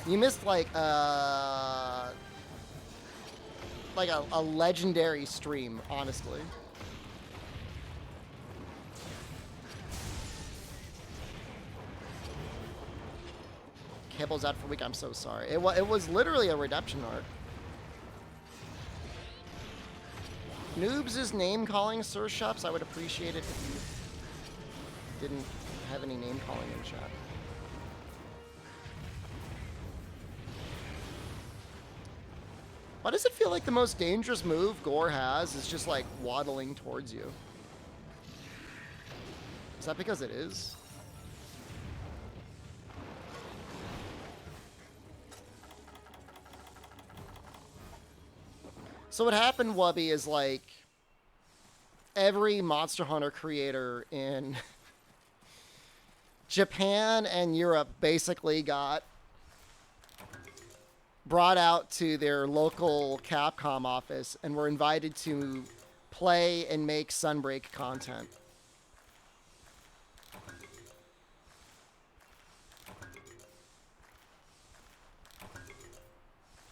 Speaker 1: You missed like a legendary stream, honestly. Kibble's out for a week, I'm so sorry. It was literally a redemption arc. Noobs is name calling Sir Shops. I would appreciate it if you didn't have any name calling in chat. Why does it feel like the most dangerous move Gore has is just like waddling towards you? Is that because it is? So what happened, Wubby, is like every Monster Hunter creator in Japan and Europe basically got brought out to their local Capcom office and were invited to play and make Sunbreak content.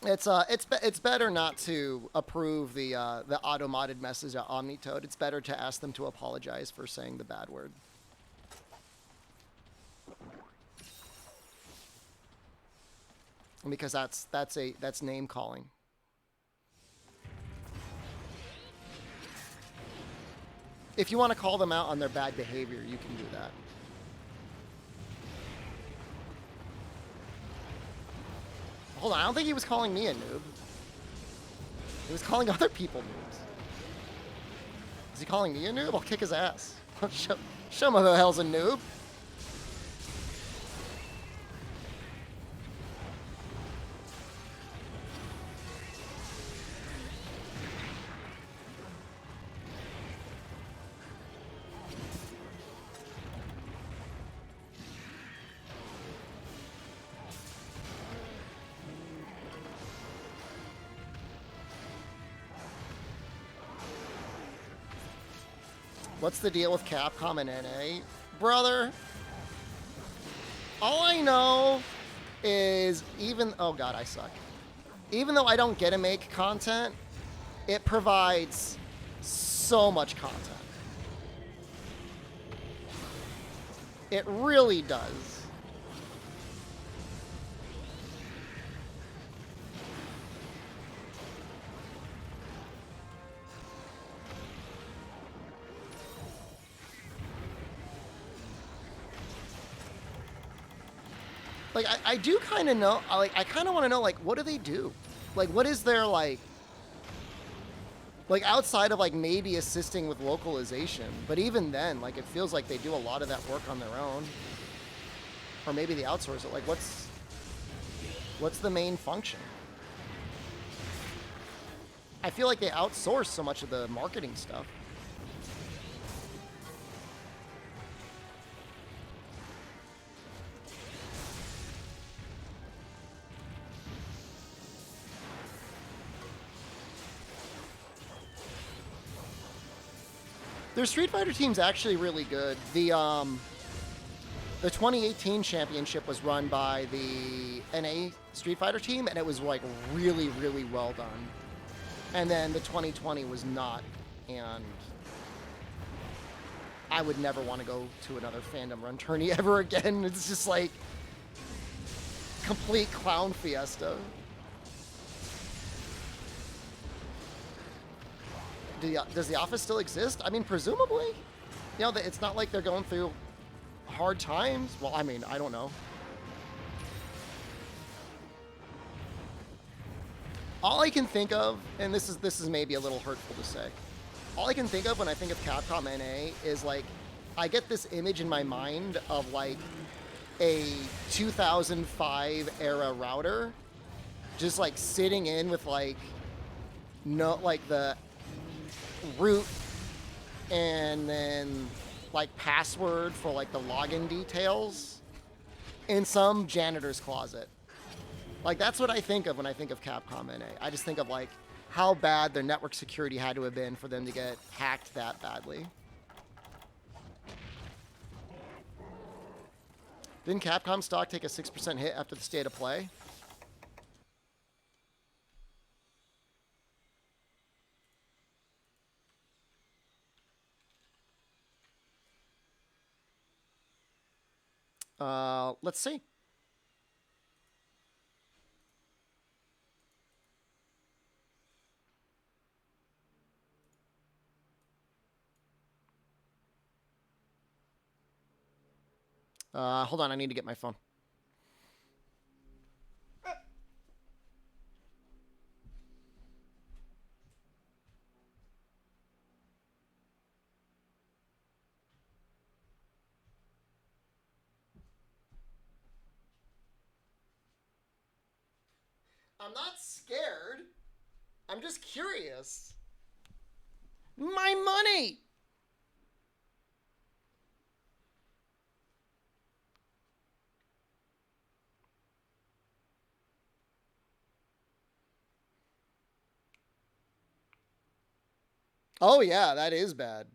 Speaker 1: It's better not to approve the auto-modded message at Omnitoad. It's better to ask them to apologize for saying the bad word. Because that's name calling. If you want to call them out on their bad behavior, you can do that. Hold on, I don't think he was calling me a noob. He was calling other people noobs. Is he calling me a noob? I'll kick his ass. Show him who the hell's a noob. What's the deal with Capcom and NA? Brother, all I know is oh god, I suck. Even though I don't get to make content, it provides so much content. It really does. Like, I do kind of know, like, I kind of want to know, like, what do they do? Like, what is their, like, outside of, like, maybe assisting with localization. But even then, like, it feels like they do a lot of that work on their own. Or maybe they outsource it. Like, what's the main function? I feel like they outsource so much of the marketing stuff. Their Street Fighter team's actually really good. The 2018 championship was run by the NA Street Fighter team, and it was like really, really well done. And then the 2020 was not, and I would never want to go to another fandom run tourney ever again. It's just like complete clown fiesta. Does the office still exist? I mean, presumably. You know, it's not like they're going through hard times. Well, I mean, I don't know. All I can think of, and this is maybe a little hurtful to say, all I can think of when I think of Capcom NA is like, I get this image in my mind of like a 2005 era router, just like sitting in with like the root and then like password for like the login details in some janitor's closet. Like, that's what I think of when I think of Capcom NA. I just think of like how bad their network security had to have been for them to get hacked that badly. Didn't Capcom stock take a 6% hit after the state of play? Let's see. Hold on, I need to get my phone. I'm not scared. I'm just curious. My money! Oh, yeah, that is bad.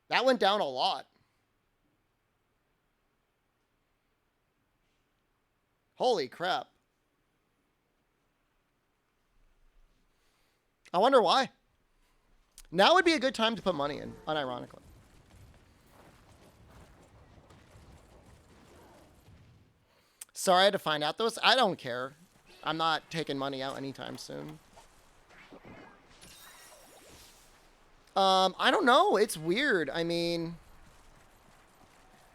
Speaker 1: That went down a lot. Holy crap. I wonder why. Now would be a good time to put money in, unironically. Sorry I had to find out those. I don't care. I'm not taking money out anytime soon. I don't know. It's weird. I mean,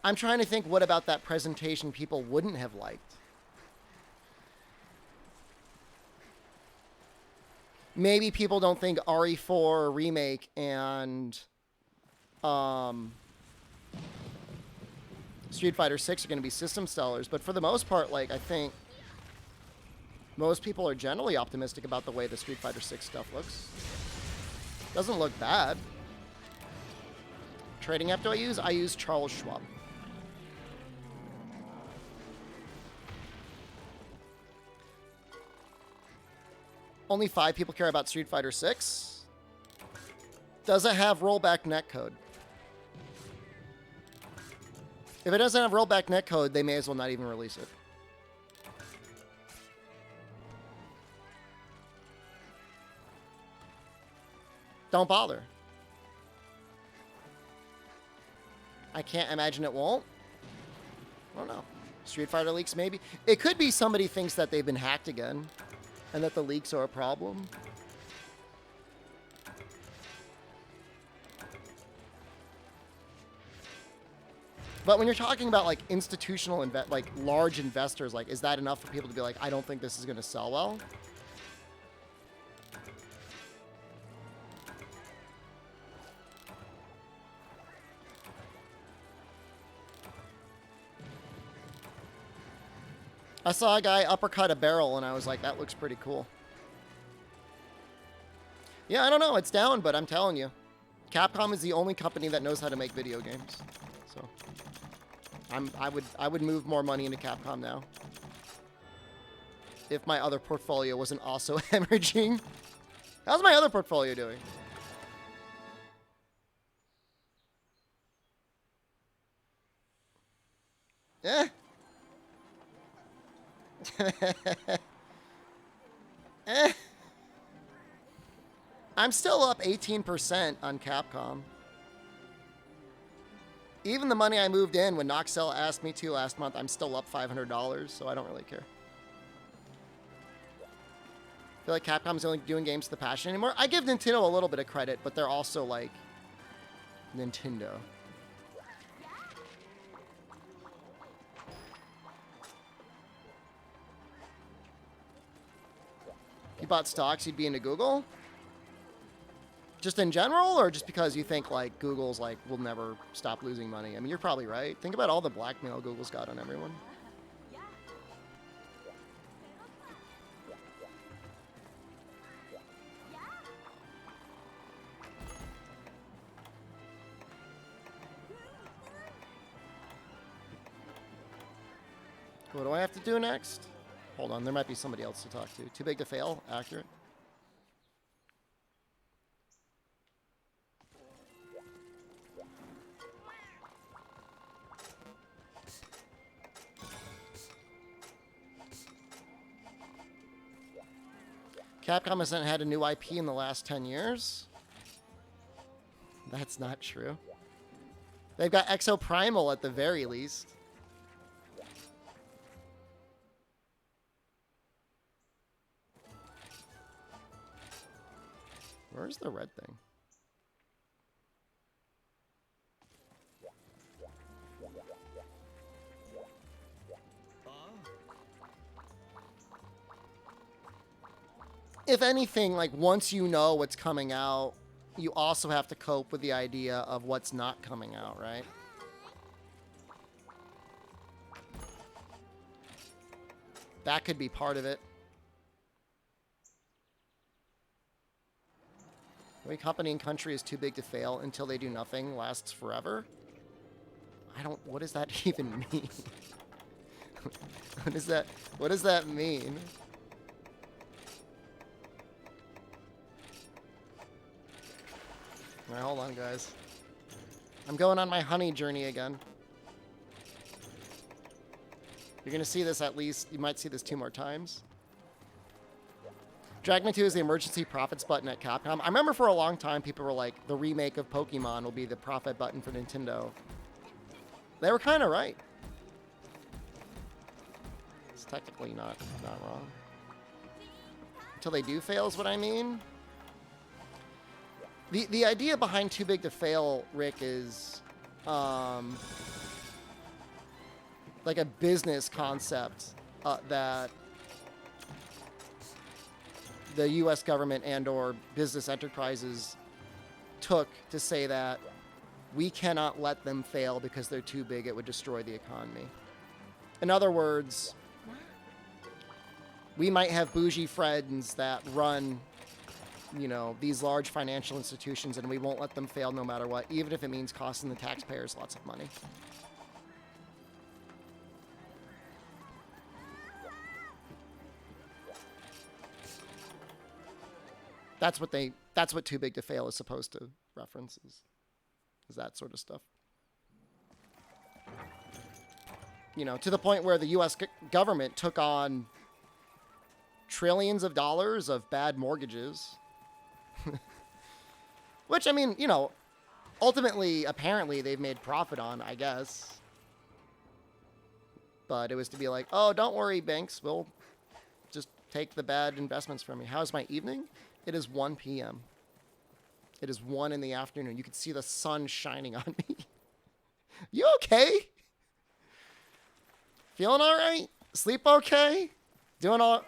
Speaker 1: I'm trying to think what about that presentation people wouldn't have liked. Maybe people don't think RE4 Remake and Street Fighter 6 are going to be system sellers, but for the most part, like, I think most people are generally optimistic about the way the Street Fighter 6 stuff looks. Doesn't look bad. Trading app do I use? I use Charles Schwab. Only 5 people care about Street Fighter 6. Does it have rollback netcode? If it doesn't have rollback netcode, they may as well not even release it. Don't bother. I can't imagine it won't. I don't know. Street Fighter leaks, maybe. It could be somebody thinks that they've been hacked again and that the leaks are a problem. But when you're talking about like institutional, like large investors, like, is that enough for people to be like, I don't think this is going to sell well? I saw a guy uppercut a barrel and I was like, that looks pretty cool. Yeah, I don't know. It's down, but I'm telling you. Capcom is the only company that knows how to make video games. So I would move more money into Capcom now. If my other portfolio wasn't also hemorrhaging. How's my other portfolio doing? Eh. Eh. I'm still up 18% on Capcom. Even the money I moved in when Noxel asked me to last month, I'm still up $500, so I don't really care. I feel like Capcom's only doing games to the passion anymore. I give Nintendo a little bit of credit, but they're also like Nintendo. If you bought stocks, you'd be into Google? Just in general, or just because you think like Google's like will never stop losing money? I mean, you're probably right. Think about all the blackmail Google's got on everyone. What do I have to do next? Hold on, there might be somebody else to talk to. Too big to fail? Accurate. Capcom hasn't had a new IP in the last 10 years. That's not true. They've got Exoprimal at the very least. Where's the red thing? If anything, like once you know what's coming out, you also have to cope with the idea of what's not coming out, right? That could be part of it. The way company and country is too big to fail until they do nothing lasts forever. What does that even mean? What does that mean? All right, hold on, guys. I'm going on my honey journey again. You're going to see this at least, you might see this 2 more times. Dragman 2 is the emergency profits button at Capcom. I remember for a long time people were like, the remake of Pokemon will be the profit button for Nintendo. They were kind of right. It's technically not wrong. Until they do fail is what I mean. The idea behind Too Big to Fail, Rick, is like a business concept that the U.S. government and/or business enterprises took to say that we cannot let them fail because they're too big. It would destroy the economy. In other words, we might have bougie friends that run, you know, these large financial institutions, and we won't let them fail no matter what, even if it means costing the taxpayers lots of money. That's what Too Big to Fail is supposed to reference, is that sort of stuff. You know, to the point where the U.S. government took on trillions of dollars of bad mortgages. Which, I mean, you know, ultimately, apparently, they've made profit on, I guess. But it was to be like, oh, don't worry, banks. We'll just take the bad investments from you. How's my evening? It is 1 p.m. It is 1 in the afternoon. You can see the sun shining on me. You okay? Feeling all right? Sleep okay? Doing all...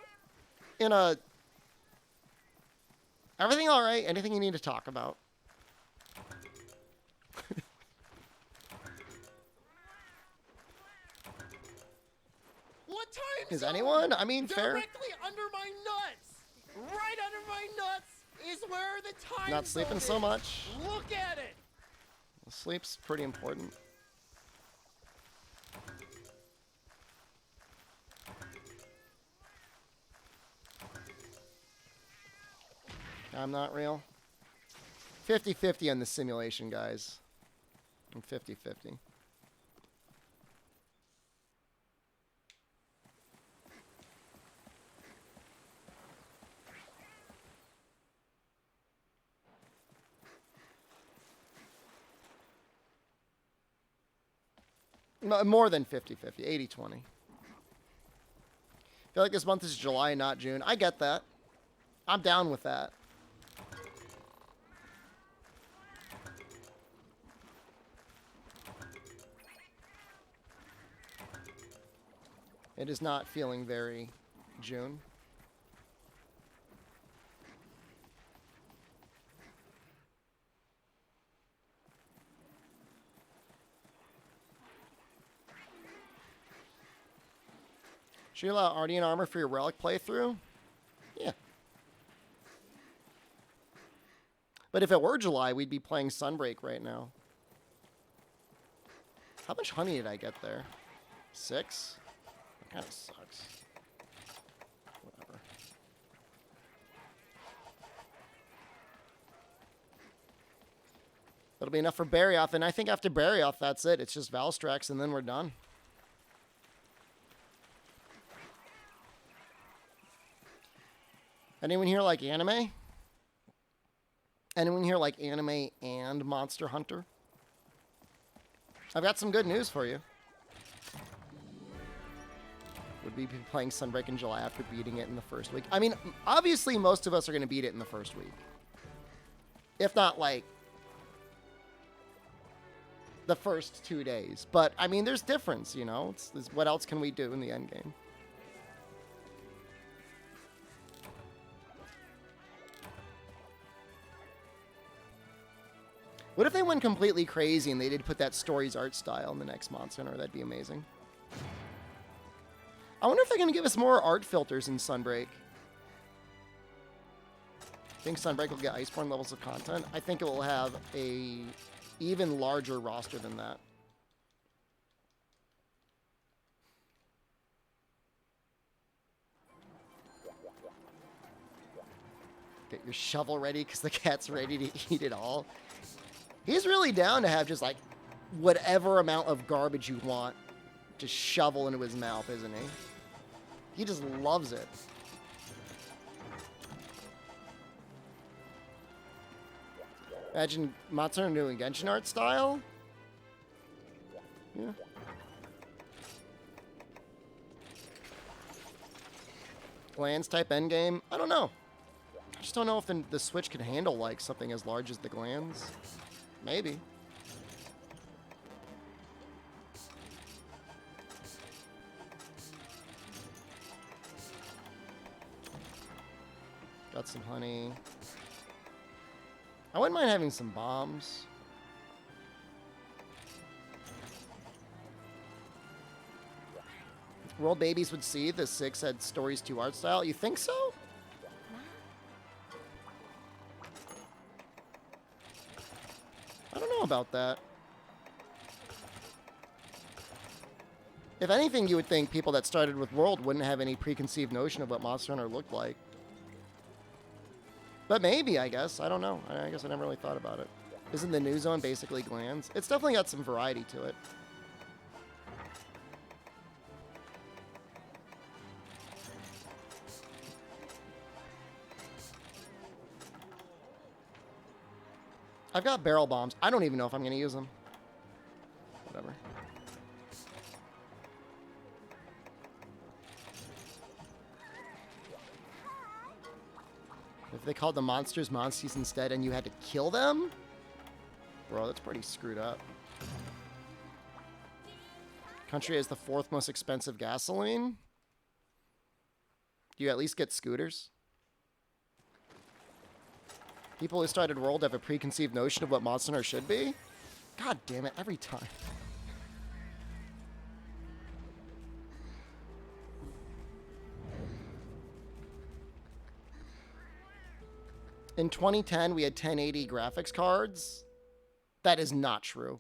Speaker 1: Everything all right? Anything you need to talk about?
Speaker 2: What time
Speaker 1: Is
Speaker 2: zone?
Speaker 1: anyone? I mean, fair.
Speaker 2: Directly under my nuts. Right under my nuts is where the time
Speaker 1: Not sleeping so
Speaker 2: zone is.
Speaker 1: much.
Speaker 2: Look at it.
Speaker 1: Sleep's pretty important. I'm not real. 50-50 on the simulation, guys. I'm 50-50. More than 50-50. 80-20. I feel like this month is July, not June. I get that. I'm down with that. It is not feeling very June. Should you allow Ardian armor for your relic playthrough? Yeah. But if it were July, we'd be playing Sunbreak right now. How much honey did I get there? 6? That kind of sucks. Whatever. That'll be enough for Barioth, and I think after Barioth, that's it. It's just Valstrax, and then we're done. Anyone here like anime? Anyone here like anime and Monster Hunter? I've got some good news for you. Would we be playing Sunbreak in July after beating it in the first week? I mean, obviously most of us are going to beat it in the first week. If not, like, the first 2 days. But, I mean, there's difference, you know? It's what else can we do in the end game? What if they went completely crazy and they did put that story's art style in the next Monster Hunter? That'd be amazing. I wonder if they're going to give us more art filters in Sunbreak. I think Sunbreak will get Iceborne levels of content. I think it will have a even larger roster than that. Get your shovel ready because the cat's ready to eat it all. He's really down to have just like whatever amount of garbage you want just shovel into his mouth, isn't he? He just loves it. Imagine Matsuno doing Genshin art style. Yeah. Glands type endgame. I don't know. I just don't know if the Switch can handle like something as large as the glands. Maybe. Got some honey. I wouldn't mind having some bombs. World Babies would see the 6 had Stories 2 art style. You think so? I don't know about that. If anything, you would think people that started with World wouldn't have any preconceived notion of what Monster Hunter looked like. But maybe, I guess. I don't know. I guess I never really thought about it. Isn't the new zone basically glands? It's definitely got some variety to it. I've got barrel bombs. I don't even know if I'm going to use them. Whatever. If they called the monsters Monsties instead and you had to kill them? Bro, that's pretty screwed up. Country has the 4th most expensive gasoline. Do you at least get scooters? People who started World have a preconceived notion of what Monster Hunter should be? God damn it, every time. In 2010, we had 1080 graphics cards. That is not true.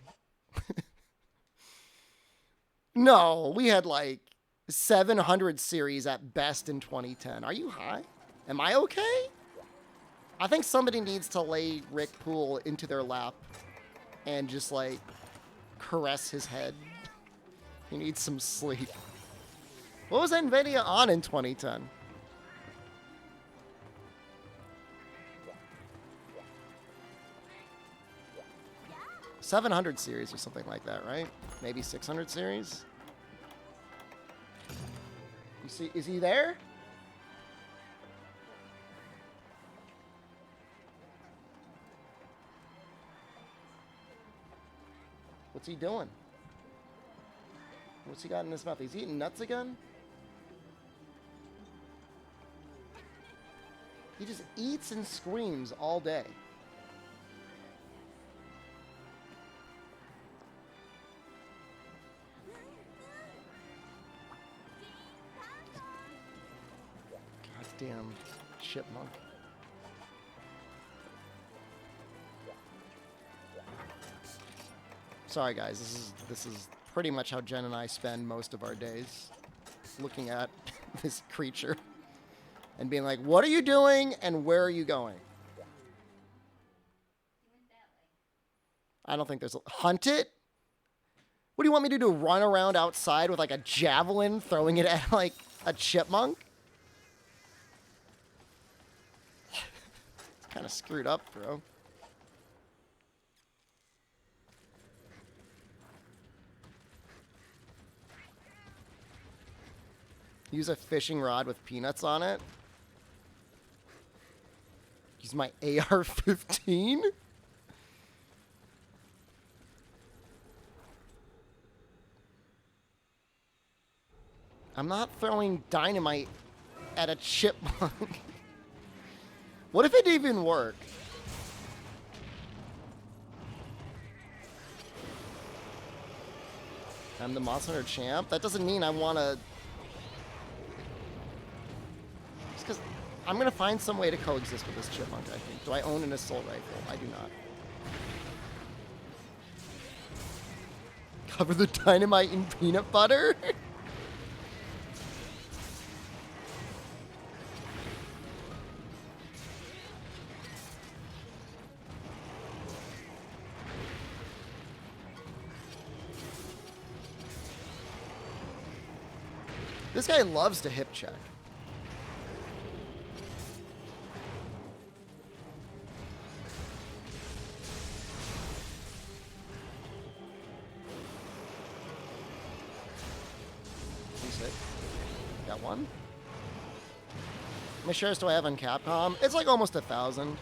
Speaker 1: No, we had like 700 series at best in 2010. Are you high? Am I okay? I think somebody needs to lay Rick Poole into their lap and just like caress his head. He needs some sleep. What was NVIDIA on in 2010? $700 series or something like that, right? Maybe 600 series? You see, is he there? What's he doing? What's he got in his mouth? He's eating nuts again? He just eats and screams all day. Goddamn chipmunk. Sorry guys, this is pretty much how Jen and I spend most of our days, looking at this creature and being like, what are you doing and where are you going? I don't think there's a... Hunt it? What do you want me to do? Run around outside with like a javelin throwing it at like a chipmunk? It's kind of screwed up, bro. Use a fishing rod with peanuts on it. Use my AR-15? I'm not throwing dynamite at a chipmunk. What if it didn't even work? I'm the Monster Hunter champ? That doesn't mean I want to... I'm gonna find some way to coexist with this chipmunk, I think. Do I own an assault rifle? I do not. Cover the dynamite in peanut butter? This guy loves to hip check. Got one. How many shares do I have on Capcom? It's like almost 1,000.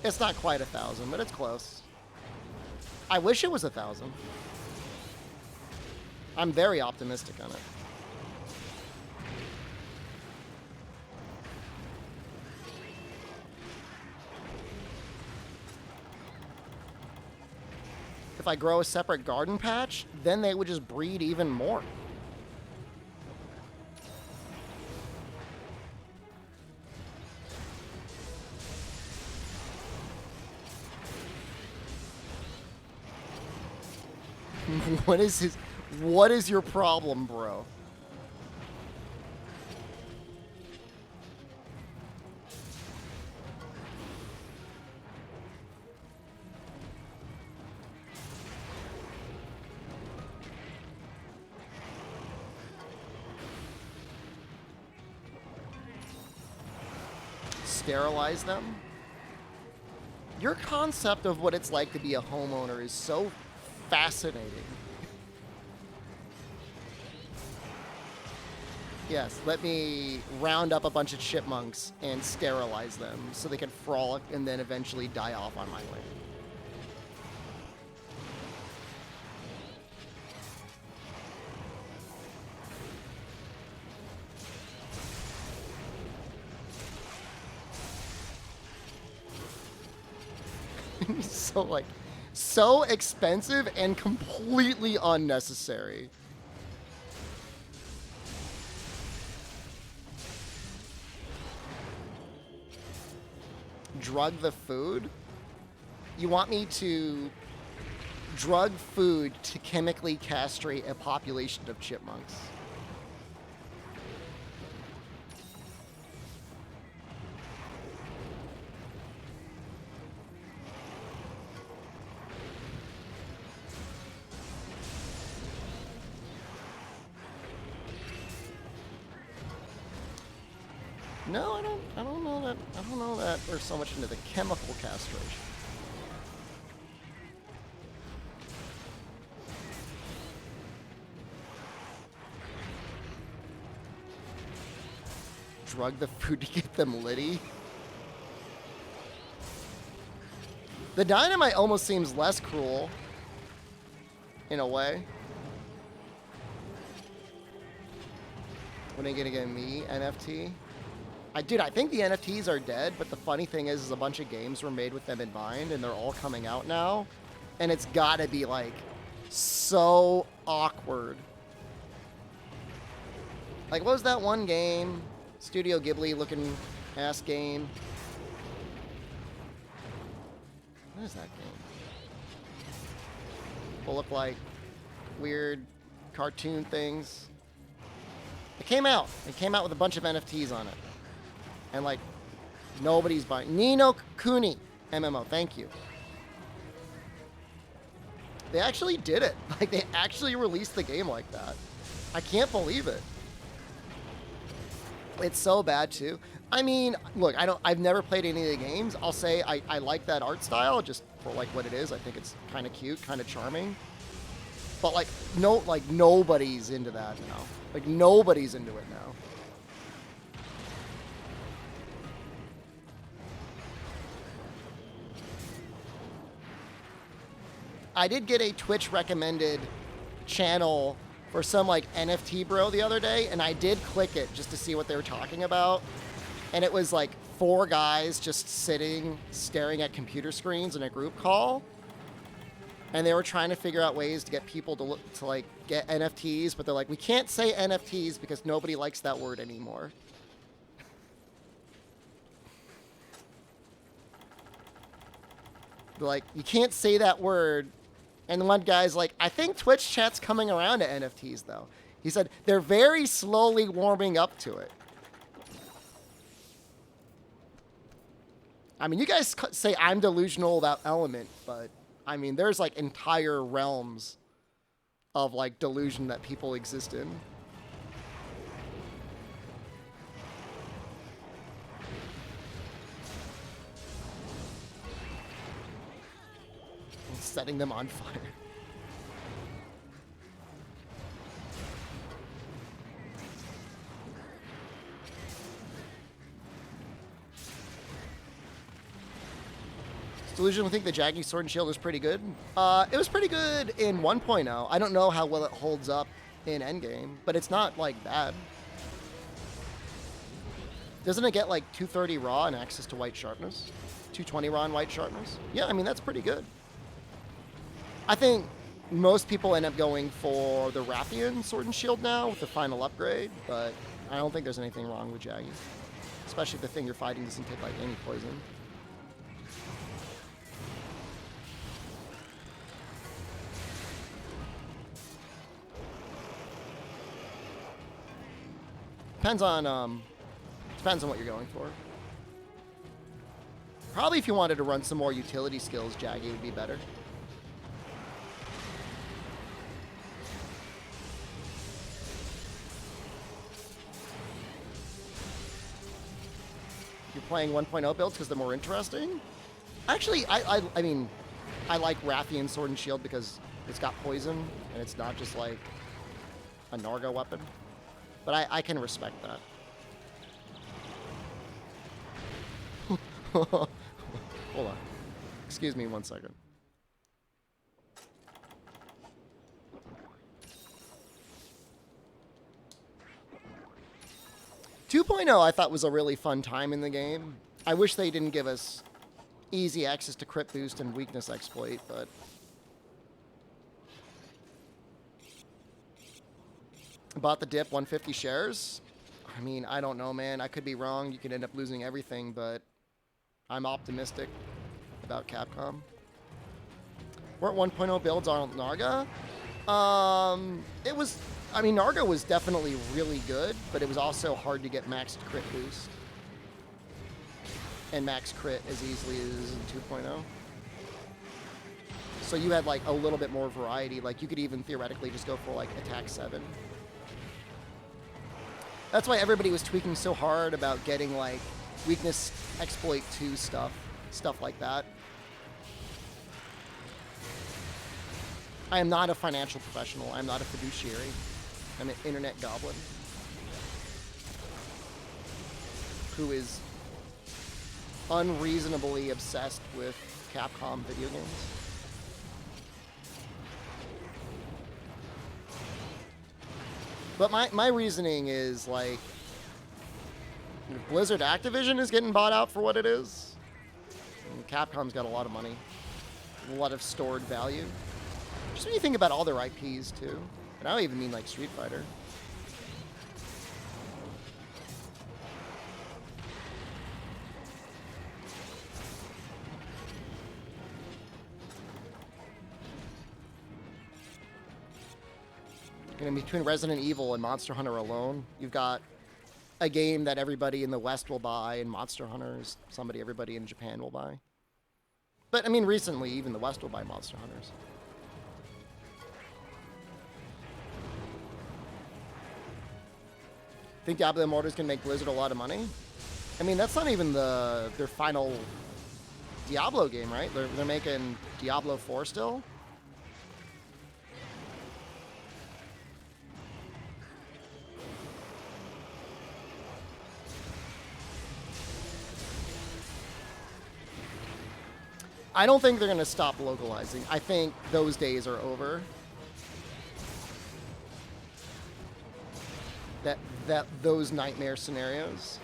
Speaker 1: It's not quite 1,000, but it's close. I wish it was 1,000. I'm very optimistic on it. If I grow a separate garden patch, then they would just breed even more. What is your problem, bro? Sterilize them? Your concept of what it's like to be a homeowner is so fascinating. Yes, let me round up a bunch of chipmunks and sterilize them so they can frolic and then eventually die off on my way. So expensive and completely unnecessary. Drug the food? You want me to drug food to chemically castrate a population of chipmunks? No, I don't know that. I don't know that we're so much into the chemical castration. Drug the food to get them litty. The dynamite almost seems less cruel, in a way. When are you gonna get me, NFT? Dude, I think the NFTs are dead, but the funny thing is a bunch of games were made with them in mind, and they're all coming out now. And it's gotta be, like, so awkward. Like, what was that one game? Studio Ghibli-looking ass game. What is that game? Will look like weird cartoon things. It came out. It came out with a bunch of NFTs on it. And, like, nobody's buying. Ni no Kuni MMO, thank you. They actually did it. Like, they actually released the game like that. I can't believe it. It's so bad, too. I mean, look, I've never played any of the games. I'll say I like that art style just for, like, what it is. I think it's kind of cute, kind of charming. But, like, nobody's into that now. Like, nobody's into it now. I did get a Twitch recommended channel for some like NFT bro the other day, and I did click it just to see what they were talking about. And it was like 4 guys just sitting, staring at computer screens in a group call. and they were trying to figure out ways to get people to look to like get NFTs, but they're like, we can't say NFTs because nobody likes that word anymore. They're like, you can't say that word. And the one guy's like, I think Twitch chat's coming around to NFTs though. He said they're very slowly warming up to it. I mean, you guys say I'm delusional about Element, but I mean, there's like entire realms of like delusion that people exist in. And setting them on fire. Delusion, I think the Jaggy Sword and Shield is pretty good. It was pretty good in 1.0. I don't know how well it holds up in Endgame, but it's not, like, bad. Doesn't it get, like, 230 raw and access to white sharpness? 220 raw and white sharpness? Yeah, I mean, that's pretty good. I think most people end up going for the Rathian Sword and Shield now with the final upgrade, but I don't think there's anything wrong with Jaggy. Especially if the thing you're fighting doesn't take, like, any poison. Depends on what you're going for. Probably if you wanted to run some more utility skills, Jaggy would be better. You're playing 1.0 builds because they're more interesting? Actually, I mean, I like Rathian Sword and Shield because it's got poison and it's not just like a Narga weapon. But I can respect that. Hold on. Excuse me 1 second. I thought was a really fun time in the game. I wish they didn't give us easy access to crit boost and weakness exploit, but bought the dip, 150 shares. I mean, I don't know, man. I could be wrong. You could end up losing everything, but I'm optimistic about Capcom. Weren't 1.0 builds on Narga? It was, I mean, Narga was definitely really good, but it was also hard to get maxed crit boost. And max crit as easily as in 2.0. So you had like a little bit more variety. Like you could even theoretically just go for like attack 7. That's why everybody was tweaking so hard about getting like weakness exploit 2 stuff like that. I am not a financial professional. I'm not a fiduciary. I'm an internet goblin who is unreasonably obsessed with Capcom video games. But my reasoning is, like, Blizzard Activision is getting bought out for what it is. And Capcom's got a lot of money, a lot of stored value. Just when you think about all their IPs, too. And I don't even mean, like, Street Fighter. And between Resident Evil and Monster Hunter alone, you've got a game that everybody in the West will buy, and Monster Hunter is somebody everybody in Japan will buy. But, I mean, recently, even the West will buy Monster Hunters. Think Diablo Immortals can make Blizzard a lot of money? I mean, that's not even their final Diablo game, right? They're making Diablo 4 still? I don't think they're going to stop localizing. I think those days are over. Those nightmare scenarios.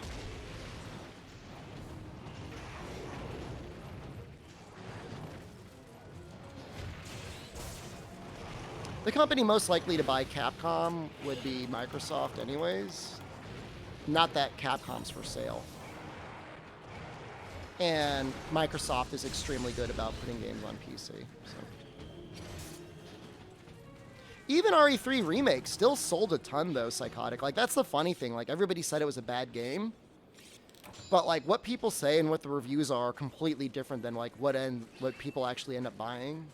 Speaker 1: The company most likely to buy Capcom would be Microsoft anyways. Not that Capcom's for sale. And Microsoft is extremely good about putting games on PC. So. Even RE3 Remake still sold a ton, though, Psychotic. Like, that's the funny thing. Like, everybody said it was a bad game. But, like, what people say and what the reviews are completely different than, like, what people actually end up buying.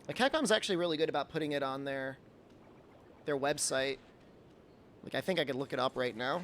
Speaker 1: Like, Capcom's actually really good about putting it on their website. Like, I think I could look it up right now.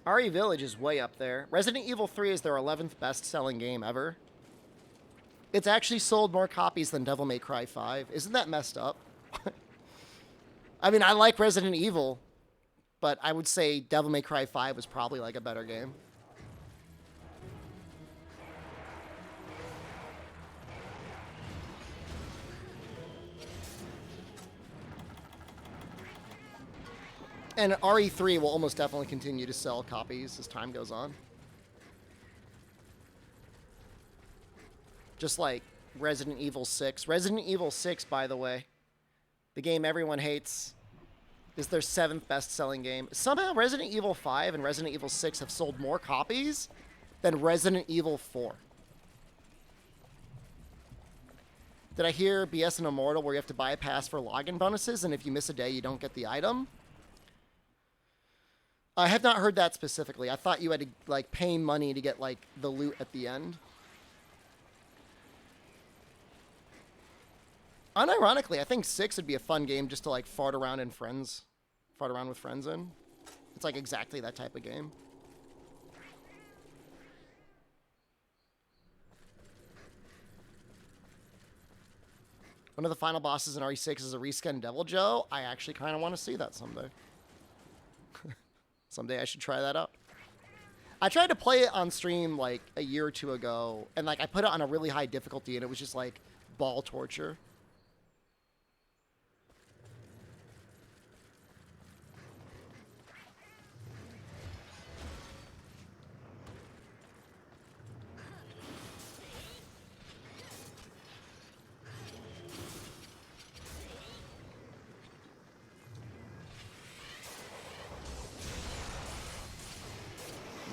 Speaker 1: RE Village is way up there. Resident Evil 3 is their 11th best-selling game ever. It's actually sold more copies than Devil May Cry 5. Isn't that messed up? I mean, I like Resident Evil, but I would say Devil May Cry 5 was probably like a better game. And RE3 will almost definitely continue to sell copies as time goes on. Just like Resident Evil 6. Resident Evil 6, by the way, the game everyone hates, is their 7th best-selling game. Somehow Resident Evil 5 and Resident Evil 6 have sold more copies than Resident Evil 4. Did I hear BS and Immortal where you have to buy a pass for login bonuses, and if you miss a day, you don't get the item? I have not heard that specifically. I thought you had to, like, pay money to get, like, the loot at the end. Unironically, I think 6 would be a fun game just to, like, fart around with friends in. It's, like, exactly that type of game. One of the final bosses in RE6 is a reskinned Devil Joe. I actually kind of want to see that someday. Someday I should try that out. I tried to play it on stream like a year or two ago, and like I put it on a really high difficulty, and it was just like ball torture.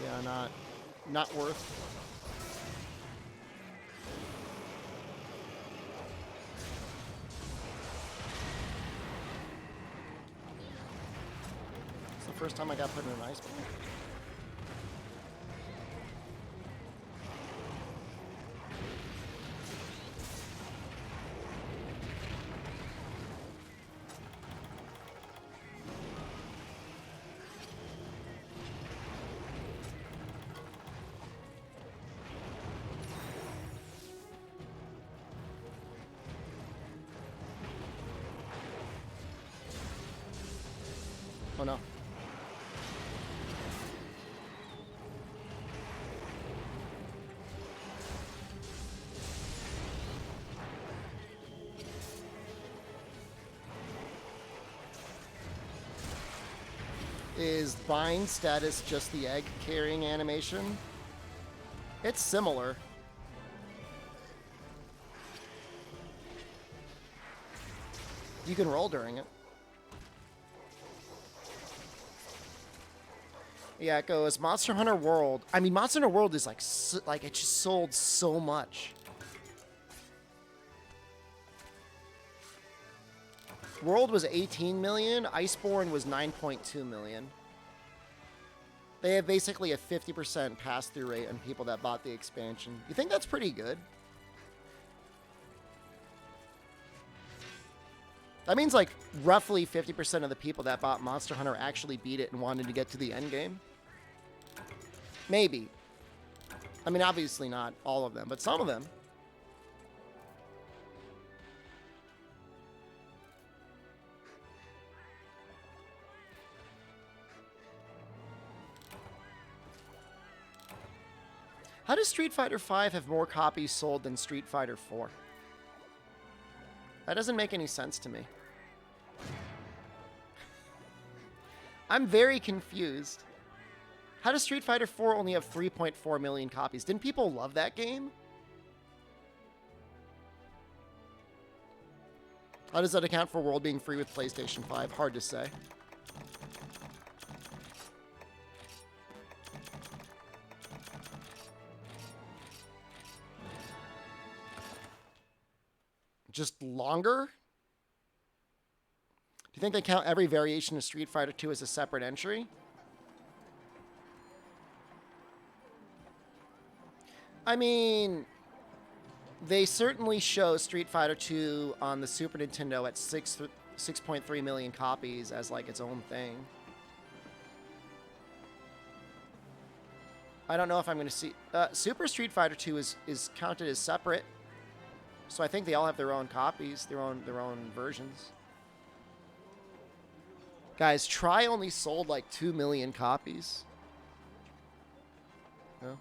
Speaker 1: Yeah, not worth. It's the first time I got put in an ice ball. Oh no. Is bind status just the egg carrying animation? It's similar. You can roll during it. Yeah, it goes Monster Hunter World. I mean, Monster Hunter World is like it just sold so much. World was 18 million. Iceborne was 9.2 million. They have basically a 50% pass-through rate on people that bought the expansion. You think that's pretty good? That means like roughly 50% of the people that bought Monster Hunter actually beat it and wanted to get to the end game. Maybe. I mean, obviously not all of them, but some of them. How does Street Fighter V have more copies sold than Street Fighter 4? That doesn't make any sense to me. I'm very confused. How does Street Fighter 4 only have 3.4 million copies? Didn't people love that game? How does that account for World being free with PlayStation 5? Hard to say. Just longer? Do you think they count every variation of Street Fighter 2 as a separate entry? I mean, they certainly show Street Fighter 2 on the Super Nintendo at 6.3 million copies as like its own thing. I don't know if I'm going to see... Super Street Fighter 2 is counted as separate. So I think they all have their own copies, their own versions. Guys, Try only sold like 2 million copies. No?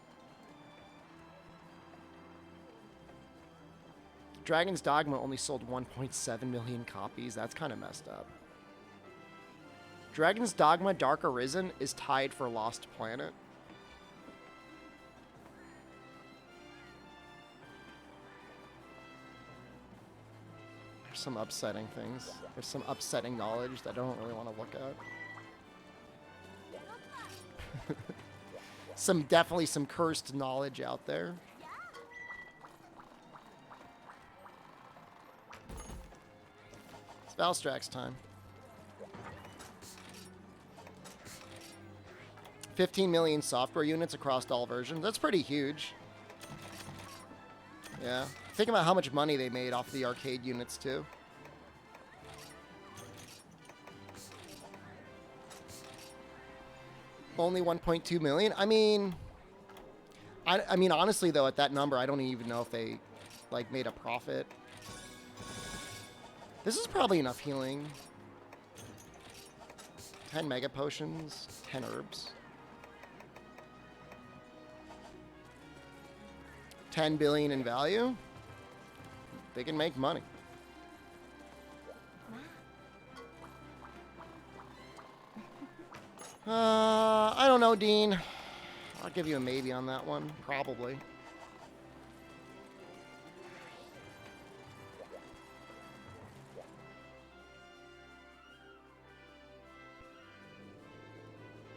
Speaker 1: Dragon's Dogma only sold 1.7 million copies. That's kind of messed up. Dragon's Dogma Dark Arisen is tied for Lost Planet. There's some upsetting things. There's some upsetting knowledge that I don't really want to look at. Definitely some cursed knowledge out there. It's Valstrax's time. 15 million software units across all versions. That's pretty huge. Yeah. Think about how much money they made off the arcade units, too. Only 1.2 million? I mean, honestly, though, at that number, I don't even know if they, like, made a profit. This is probably enough healing. 10 mega potions, 10 herbs. 10 billion in value. They can make money. I don't know, Dean. I'll give you a maybe on that one. Probably.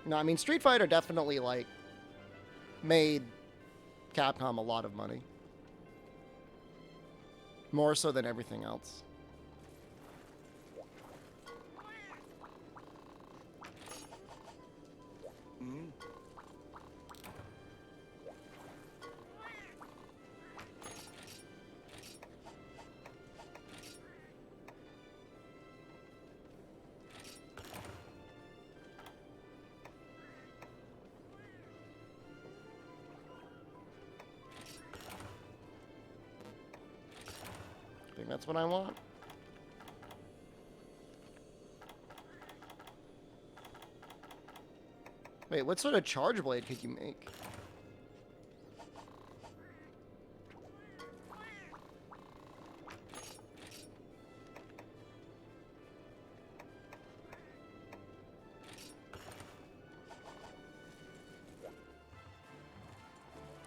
Speaker 1: No, I mean, Street Fighter definitely, like, made Capcom a lot of money. More so than everything else. I think that's what I want. Wait, what sort of charge blade could you make?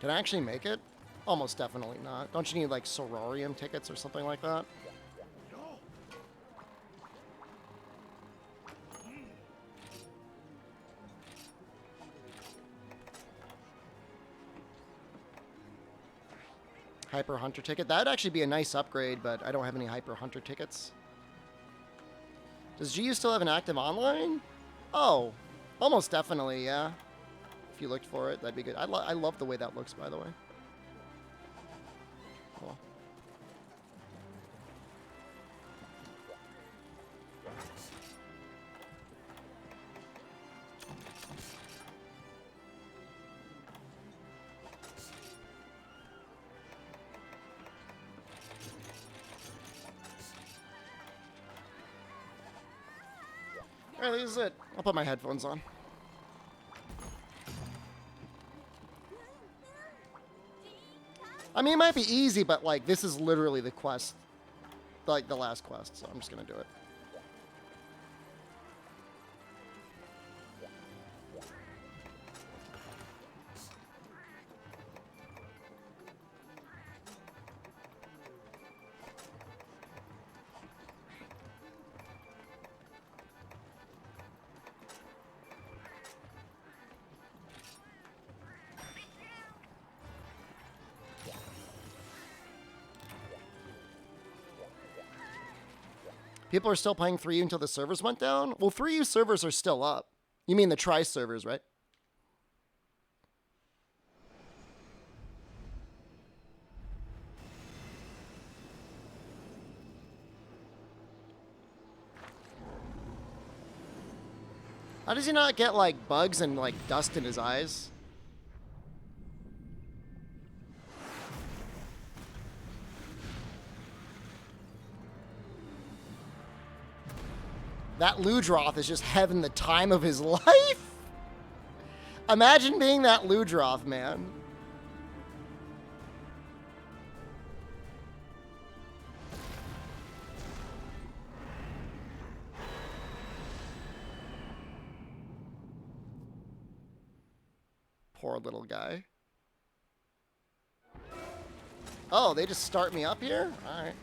Speaker 1: Can I actually make it? Almost definitely not. Don't you need, like, Sororium tickets or something like that? Hyper Hunter ticket. That'd actually be a nice upgrade, but I don't have any Hyper Hunter tickets. Does GU still have an active online? Oh, almost definitely, yeah. If you looked for it, that'd be good. I love the way that looks, by the way. Cool. Alright, this is it. I'll put my headphones on. I mean, it might be easy, but like this is literally the quest, like the last quest. So I'm just gonna do it. People are still playing 3U until the servers went down? Well, 3U servers are still up. You mean the Tri servers, right? How does he not get, like, bugs and, like, dust in his eyes? That Ludroth is just having the time of his life. Imagine being that Ludroth, man. Poor little guy. Oh, they just start me up here? All right.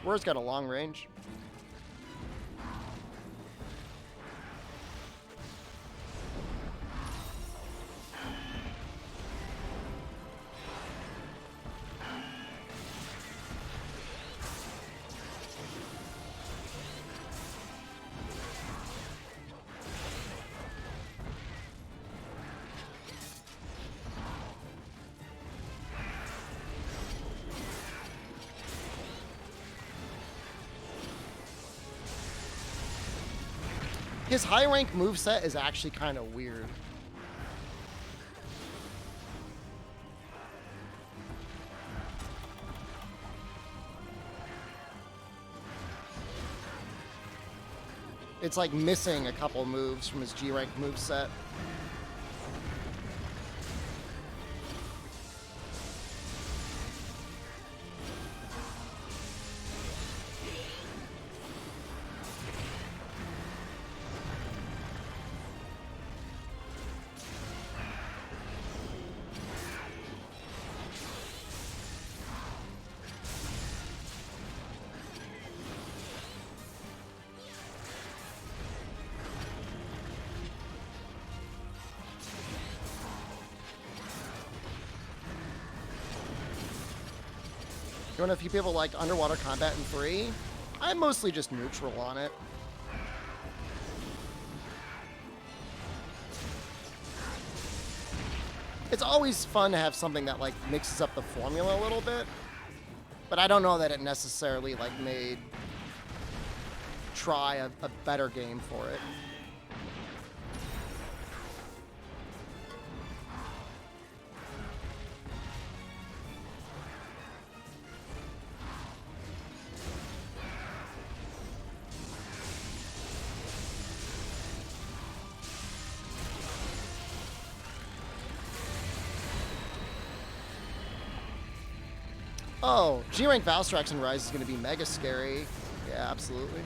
Speaker 1: Where's got a long range? His high rank moveset is actually kind of weird. It's like missing a couple moves from his G rank moveset. You know, a few people like underwater combat in 3. I'm mostly just neutral on it. It's always fun to have something that like mixes up the formula a little bit, but I don't know that it necessarily like made Try a better game for it. Oh, G-Rank Valstrax and Rise is going to be mega scary. Yeah, absolutely.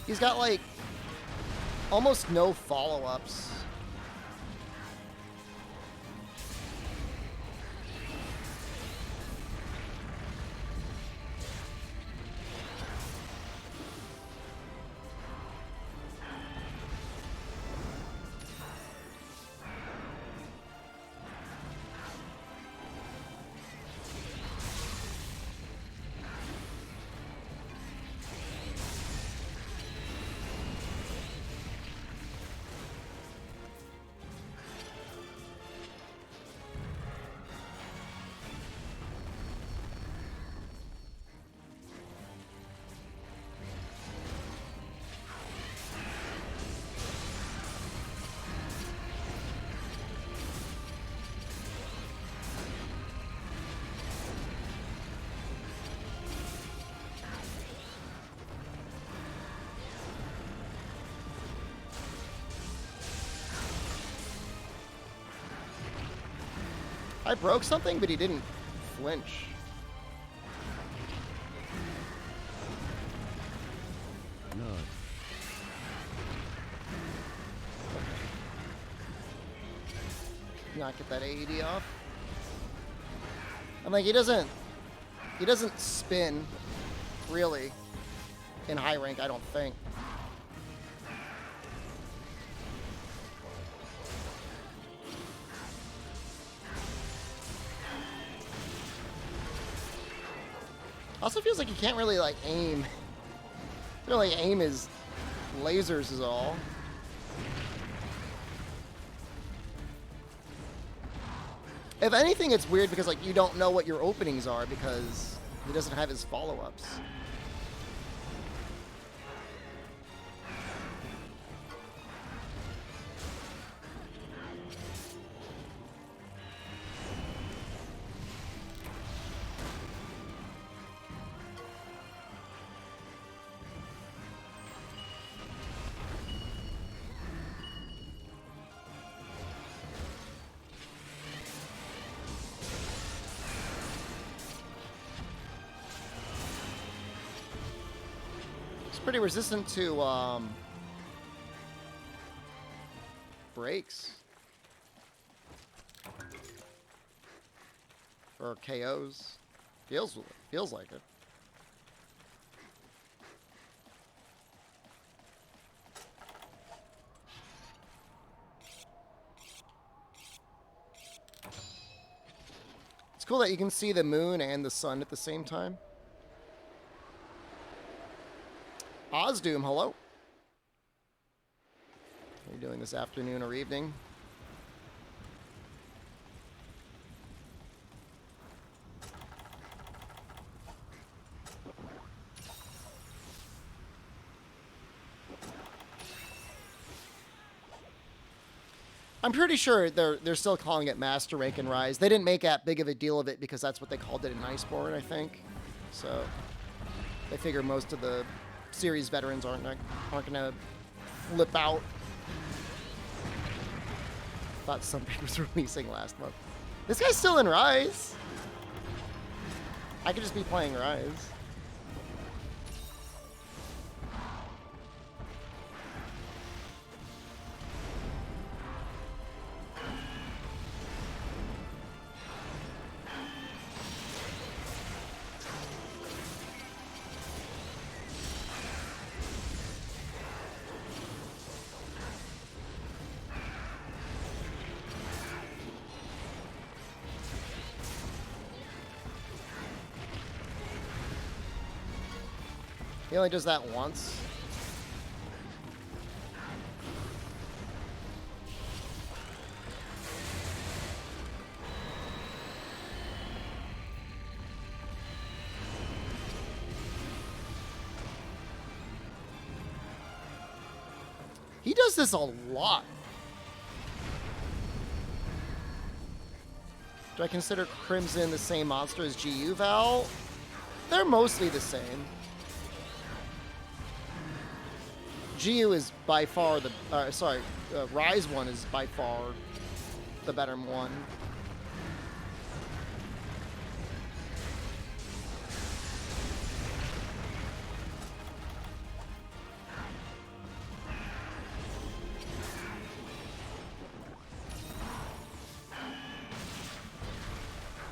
Speaker 1: He's got like almost no follow-ups. I broke something, but he didn't flinch.
Speaker 3: No.
Speaker 1: Not get that AED off. I'm like, he doesn't spin, really, in high rank, I don't think. Also feels like you can't really, like, aim. Really aim his lasers is all. If anything, it's weird because, like, you don't know what your openings are because he doesn't have his follow-ups. Pretty resistant to breaks or KOs. Feels like it. It's cool that you can see the moon and the sun at the same time. Ozdoom, hello. What are you doing this afternoon or evening? I'm pretty sure they're still calling it Master Rank and Rise. They didn't make that big of a deal of it because that's what they called it in Iceborne, I think. So they figure most of the series veterans aren't gonna flip out. Thought something was releasing last month. This guy's still in Rise. I could just be playing Rise. He only does that once. He does this a lot. Do I consider Crimson the same monster as GU Val? They're mostly the same. GU is by far the, Rise one is by far the better one.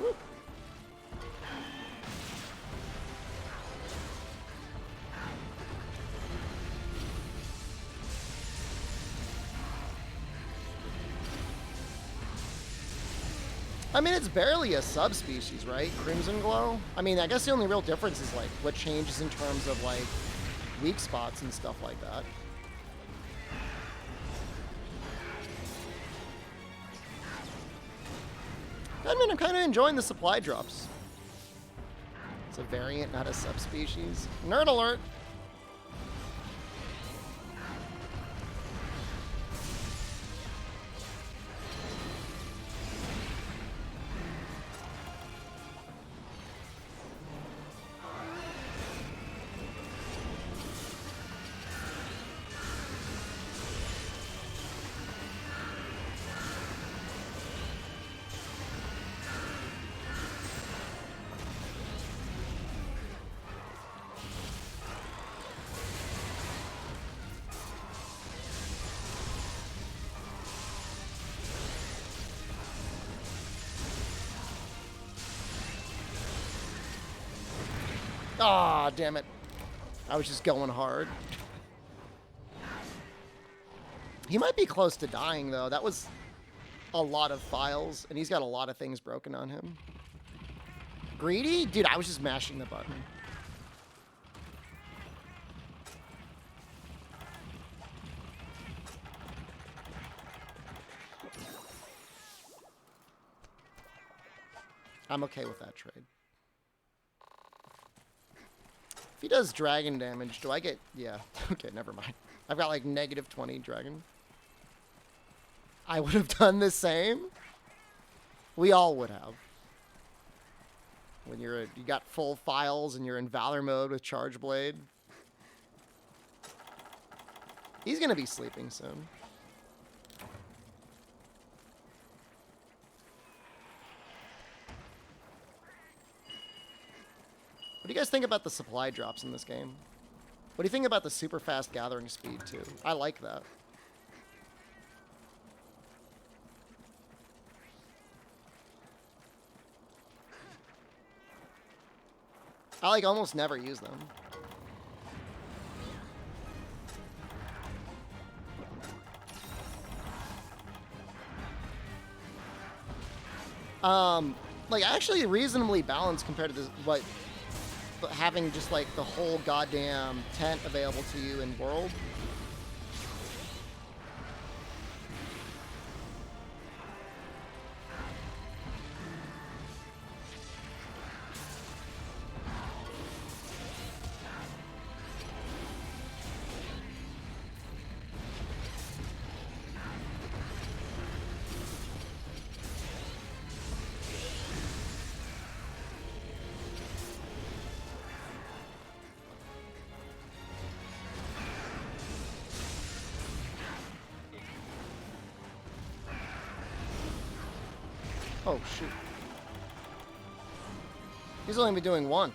Speaker 1: Woo. I mean, it's barely a subspecies, right? Crimson Glow? I mean, I guess the only real difference is, like, what changes in terms of, like, weak spots and stuff like that. I mean, I'm kind of enjoying the supply drops. It's a variant, not a subspecies. Nerd alert! Ah, damn it. I was just going hard. He might be close to dying, though. That was a lot of files, and he's got a lot of things broken on him. Greedy? Dude, I was just mashing the button. I'm okay with that trade. If he does dragon damage, do I get... Yeah. Okay, never mind. I've got like negative 20 dragon. I would have done the same. We all would have. When you got full files and you're in Valor mode with Charge Blade. He's gonna be sleeping soon. What do you guys think about the supply drops in this game? What do you think about the super fast gathering speed, too? I like that. I like almost never use them. Like actually reasonably balanced compared to this, what having just like the whole goddamn tent available to you in world. Oh, shoot. He's only been doing one.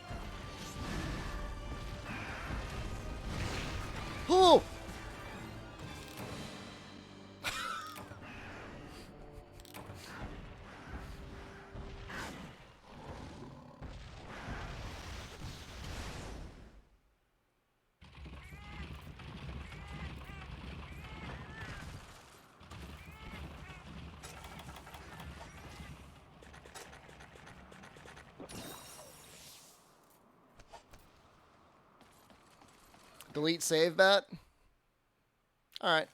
Speaker 1: Oh! Delete save bet. All right.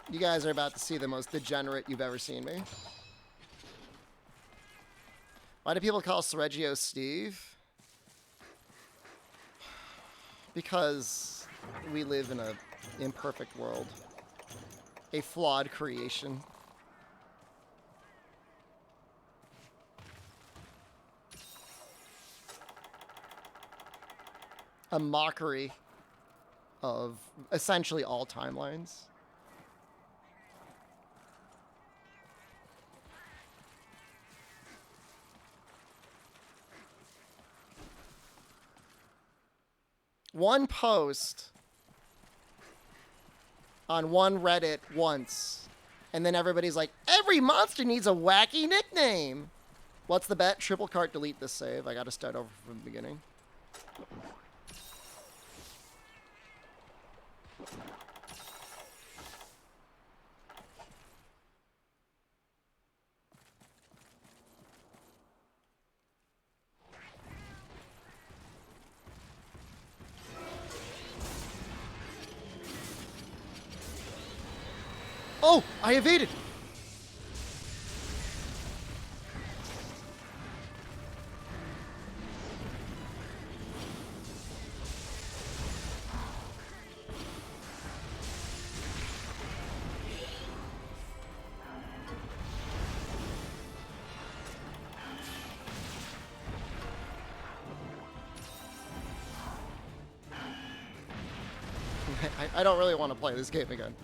Speaker 1: You guys are about to see the most degenerate you've ever seen me. Why do people call Sergio Steve? Because we live in an imperfect world. A flawed creation. A mockery of essentially all timelines. One post on one Reddit once, and then everybody's like, every monster needs a wacky nickname. What's the bet? Triple cart delete this save. I gotta start over from the beginning. Oh, I evaded. I don't really want to play this game again.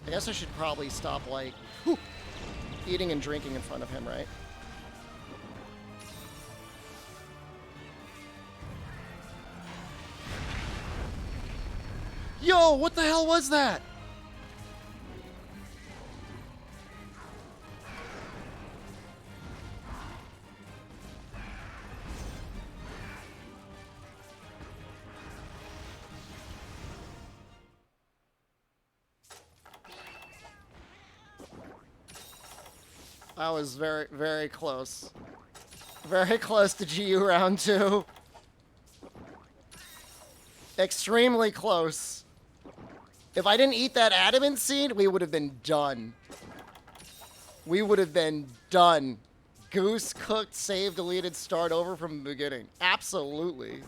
Speaker 1: I guess I should probably stop, like, eating and drinking in front of him, right? Yo, what the hell was that? That was very, very close. Very close to GU round 2. Extremely close. If I didn't eat that adamant seed, we would have been done. We would have been done. Goose, cooked, save, deleted, start over from the beginning. Absolutely.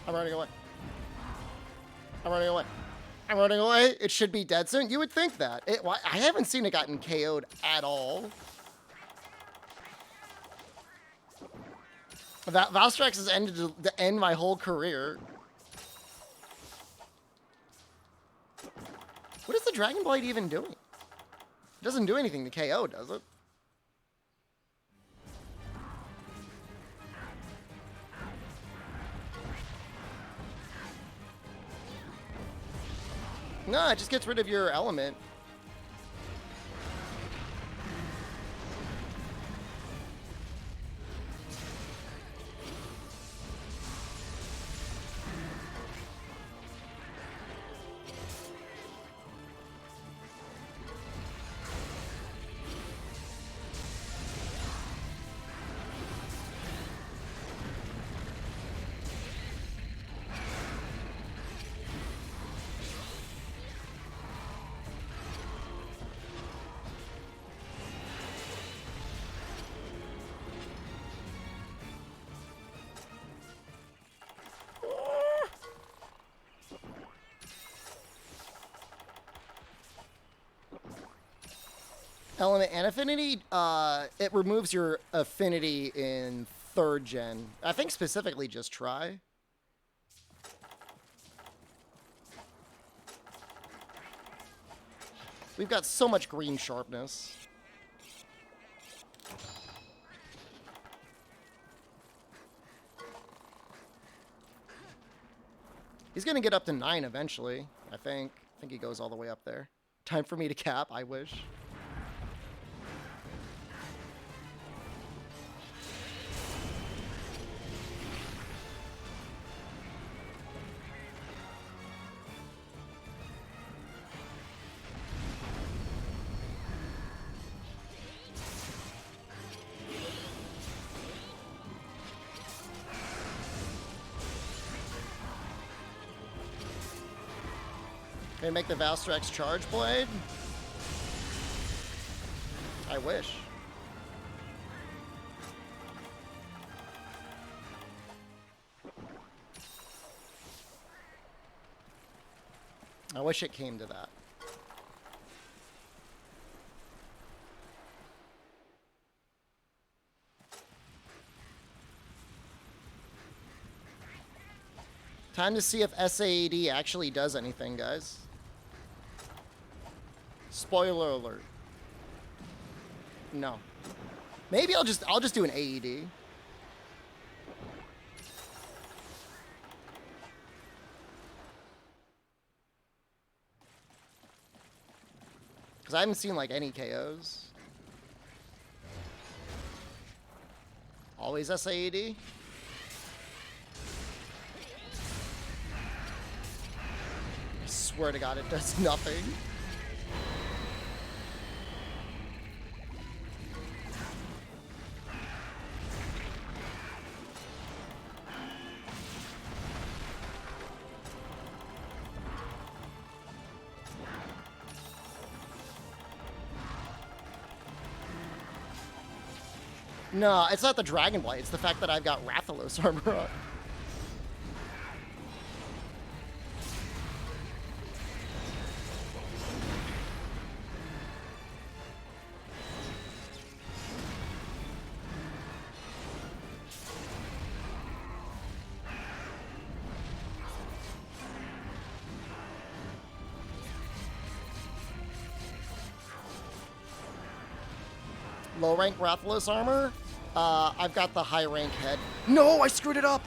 Speaker 1: I'm running away. I'm running away. I'm running away. It should be dead soon. You would think that. I haven't seen it gotten KO'd at all. That Valstrax has ended to end my whole career. What is the Dragon Blade even doing? It doesn't do anything to KO, does it? No, it just gets rid of your element. Element and affinity, it removes your affinity in 3rd gen. I think specifically just try. We've got so much green sharpness. He's gonna get up to 9 eventually, I think. I think he goes all the way up there. Time for me to cap, I wish. Can I make the Valstrax Charge Blade? I wish. I wish it came to that. Time to see if SAAD actually does anything, guys. Spoiler alert. No. Maybe I'll just do an AED. Because I haven't seen like any KOs. Always SAAD. I swear to God, it does nothing. No, it's not the Dragon Blight. It's the fact that I've got Rathalos armor on. Low rank Rathalos armor. I've got the high rank head. No, I screwed it up.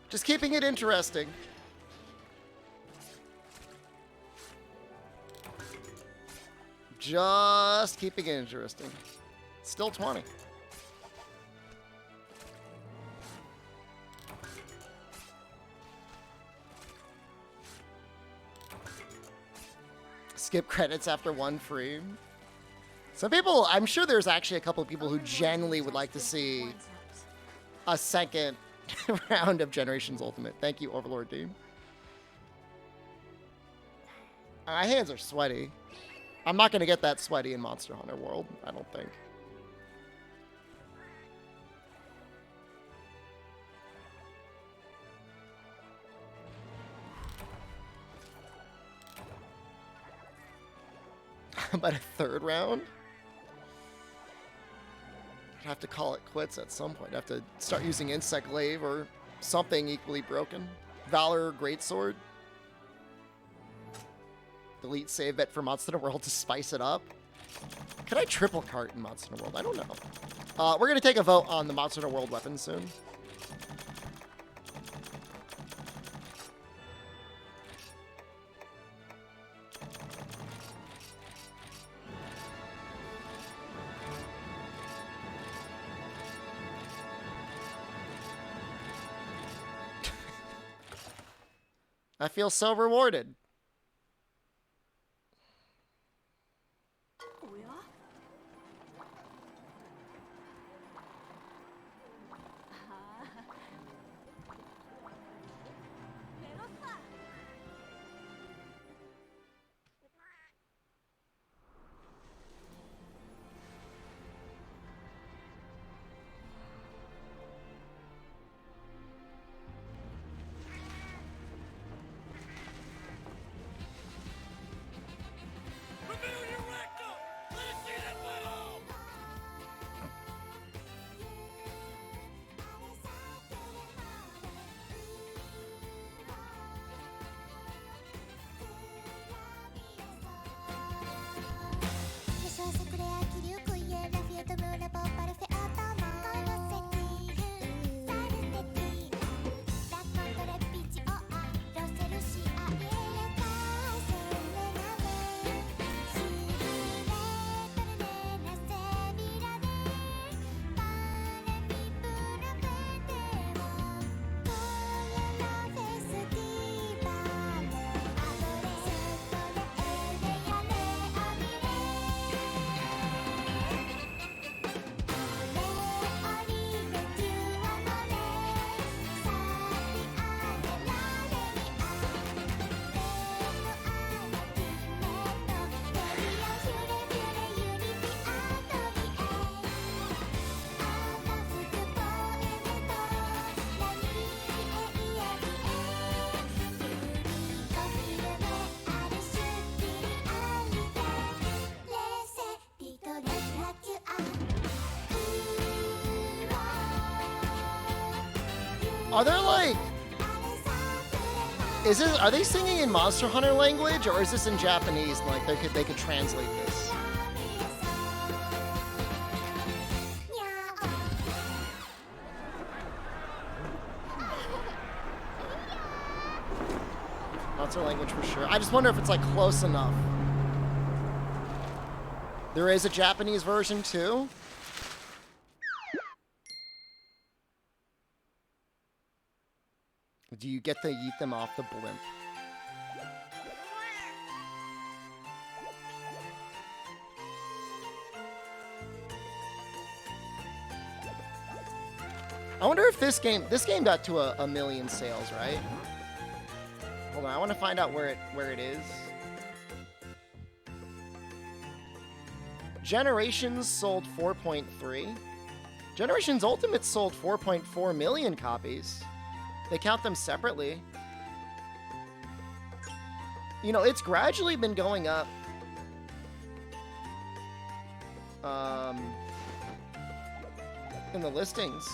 Speaker 1: Just keeping it interesting. Just keeping it interesting. Still 20. Skip credits after one frame. Some people, I'm sure there's actually a couple of people who genuinely would like to see a second round of Generations Ultimate. Thank you, Overlord Team. My hands are sweaty. I'm not going to get that sweaty in Monster Hunter World, I don't think. About a third round? I'd have to call it quits at some point. I'd have to start using Insect Glaive or something equally broken. Valor Greatsword. Delete save bet for Monster Hunter World to spice it up. Could I triple cart in Monster Hunter World? I don't know. We're going to take a vote on the Monster Hunter World weapon soon. I feel so rewarded. Are there like... Are they singing in Monster Hunter language, or is this in Japanese? Like they could translate this. Monster language for sure. I just wonder if it's like close enough. There is a Japanese version too. Do you get to yeet them off the blimp? I wonder if this game got to a million sales, right? Hold on, I want to find out where it is. Generations sold 4.3. Generations Ultimate sold 4.4 million copies. They count them separately. You know, it's gradually been going up. In the listings.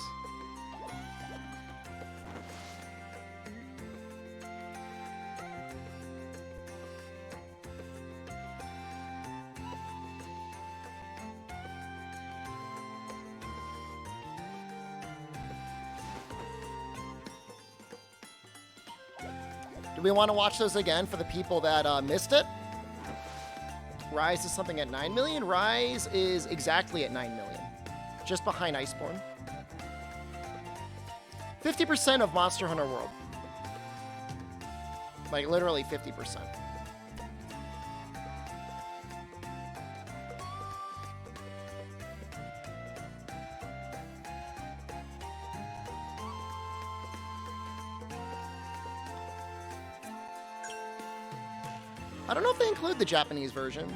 Speaker 1: Do we want to watch those again for the people that missed it? Rise is something at 9 million. Rise is exactly at 9 million. Just behind Iceborne. 50% of Monster Hunter World. Like, literally 50%. I don't know if they include the Japanese version.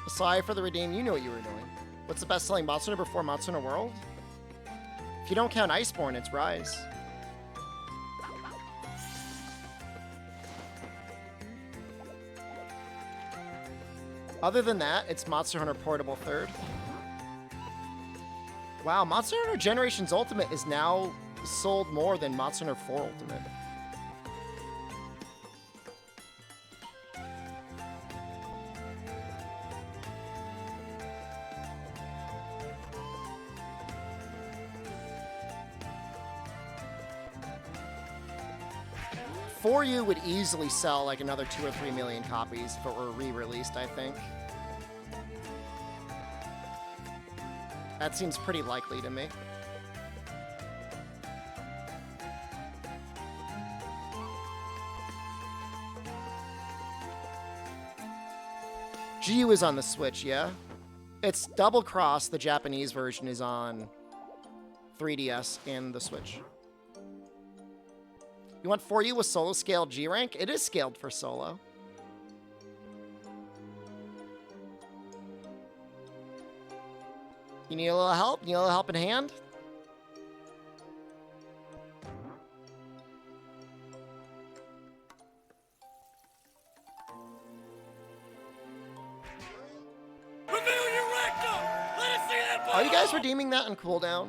Speaker 1: Sorry for the redeem. You knew what you were doing. What's the best-selling Monster Hunter before Monster Hunter World? If you don't count Iceborne, it's Rise. Other than that, it's Monster Hunter Portable third. Wow, Monster Hunter Generations Ultimate is now sold more than Monster Hunter 4 Ultimate. For You would easily sell like another 2 or 3 million copies if it were re-released, I think. That seems pretty likely to me. GU is on the Switch, yeah? It's Double Cross, the Japanese version, is on 3DS and the Switch. You want For You with solo scaled G rank? It is scaled for solo. You need a little help? You need a little help in hand?
Speaker 2: Reveal your rectum! Let us see that
Speaker 1: Are you guys redeeming that on cooldown?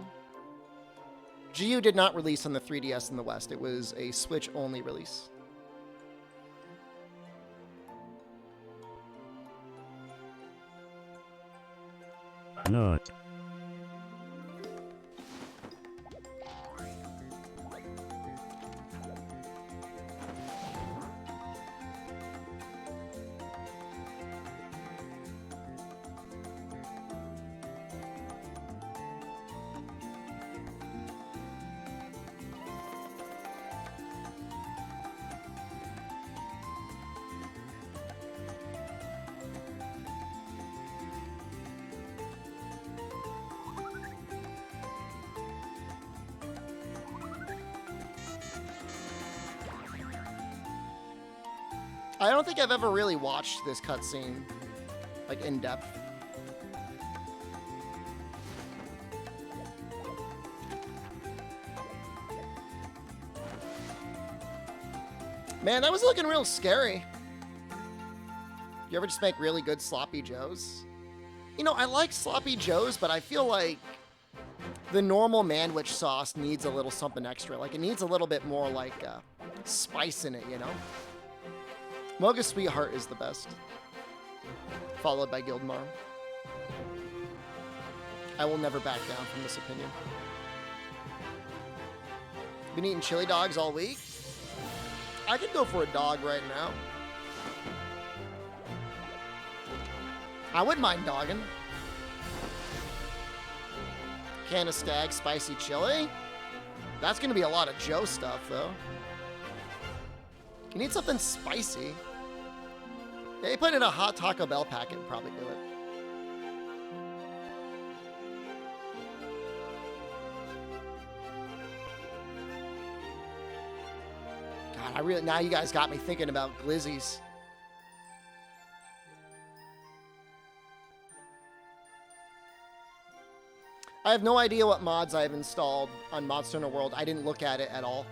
Speaker 1: GU did not release on the 3DS in the West. It was a Switch-only release.
Speaker 3: Not.
Speaker 1: I don't think I've ever really watched this cutscene, like, in depth. Man, that was looking real scary. You ever just make really good sloppy joes? You know, I like sloppy joes, but I feel like the normal manwich sauce needs a little something extra. Like, it needs a little bit more, like, spice in it, you know? Mocha Sweetheart is the best. Followed by Guildmar. I will never back down from this opinion. Been eating chili dogs all week? I could go for a dog right now. I wouldn't mind dogging. Can of Stag spicy chili. That's gonna be a lot of Joe stuff, though. You need something spicy. Yeah, you put in a hot Taco Bell packet and probably do it. God, now you guys got me thinking about glizzies. I have no idea what mods I've installed on Monster Hunter World. I didn't look at it at all.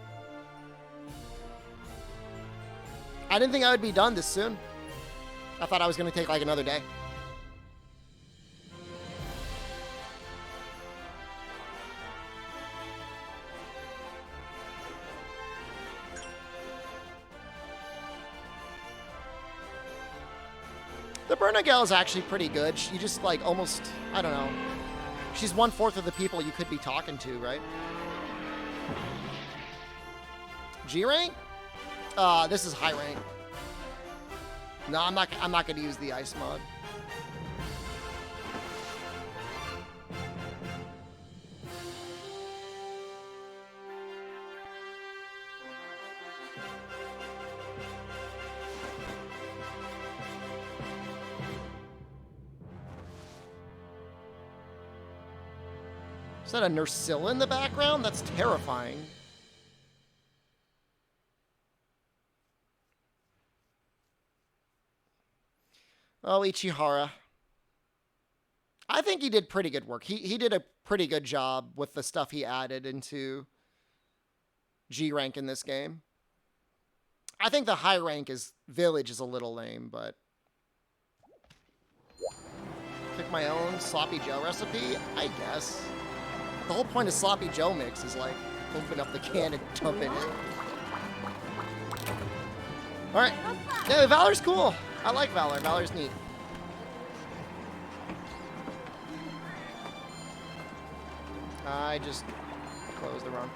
Speaker 1: I didn't think I would be done this soon. I thought I was going to take like another day. The Burna Gal is actually pretty good. She just like almost, I don't know. She's 1/4 of the people you could be talking to, right? G rank? This is high rank. No, I'm not going to use the ice mod. Is that a Nursilla in the background? That's terrifying. Oh, Ichihara. I think he did pretty good work. He did a pretty good job with the stuff he added into G rank in this game. I think the high rank village is a little lame, but pick my own Sloppy Joe recipe, I guess. The whole point of Sloppy Joe mix is like open up the can and dump it in. All right, yeah, Valor's cool. I like Valor. Valor's neat. I just closed the run.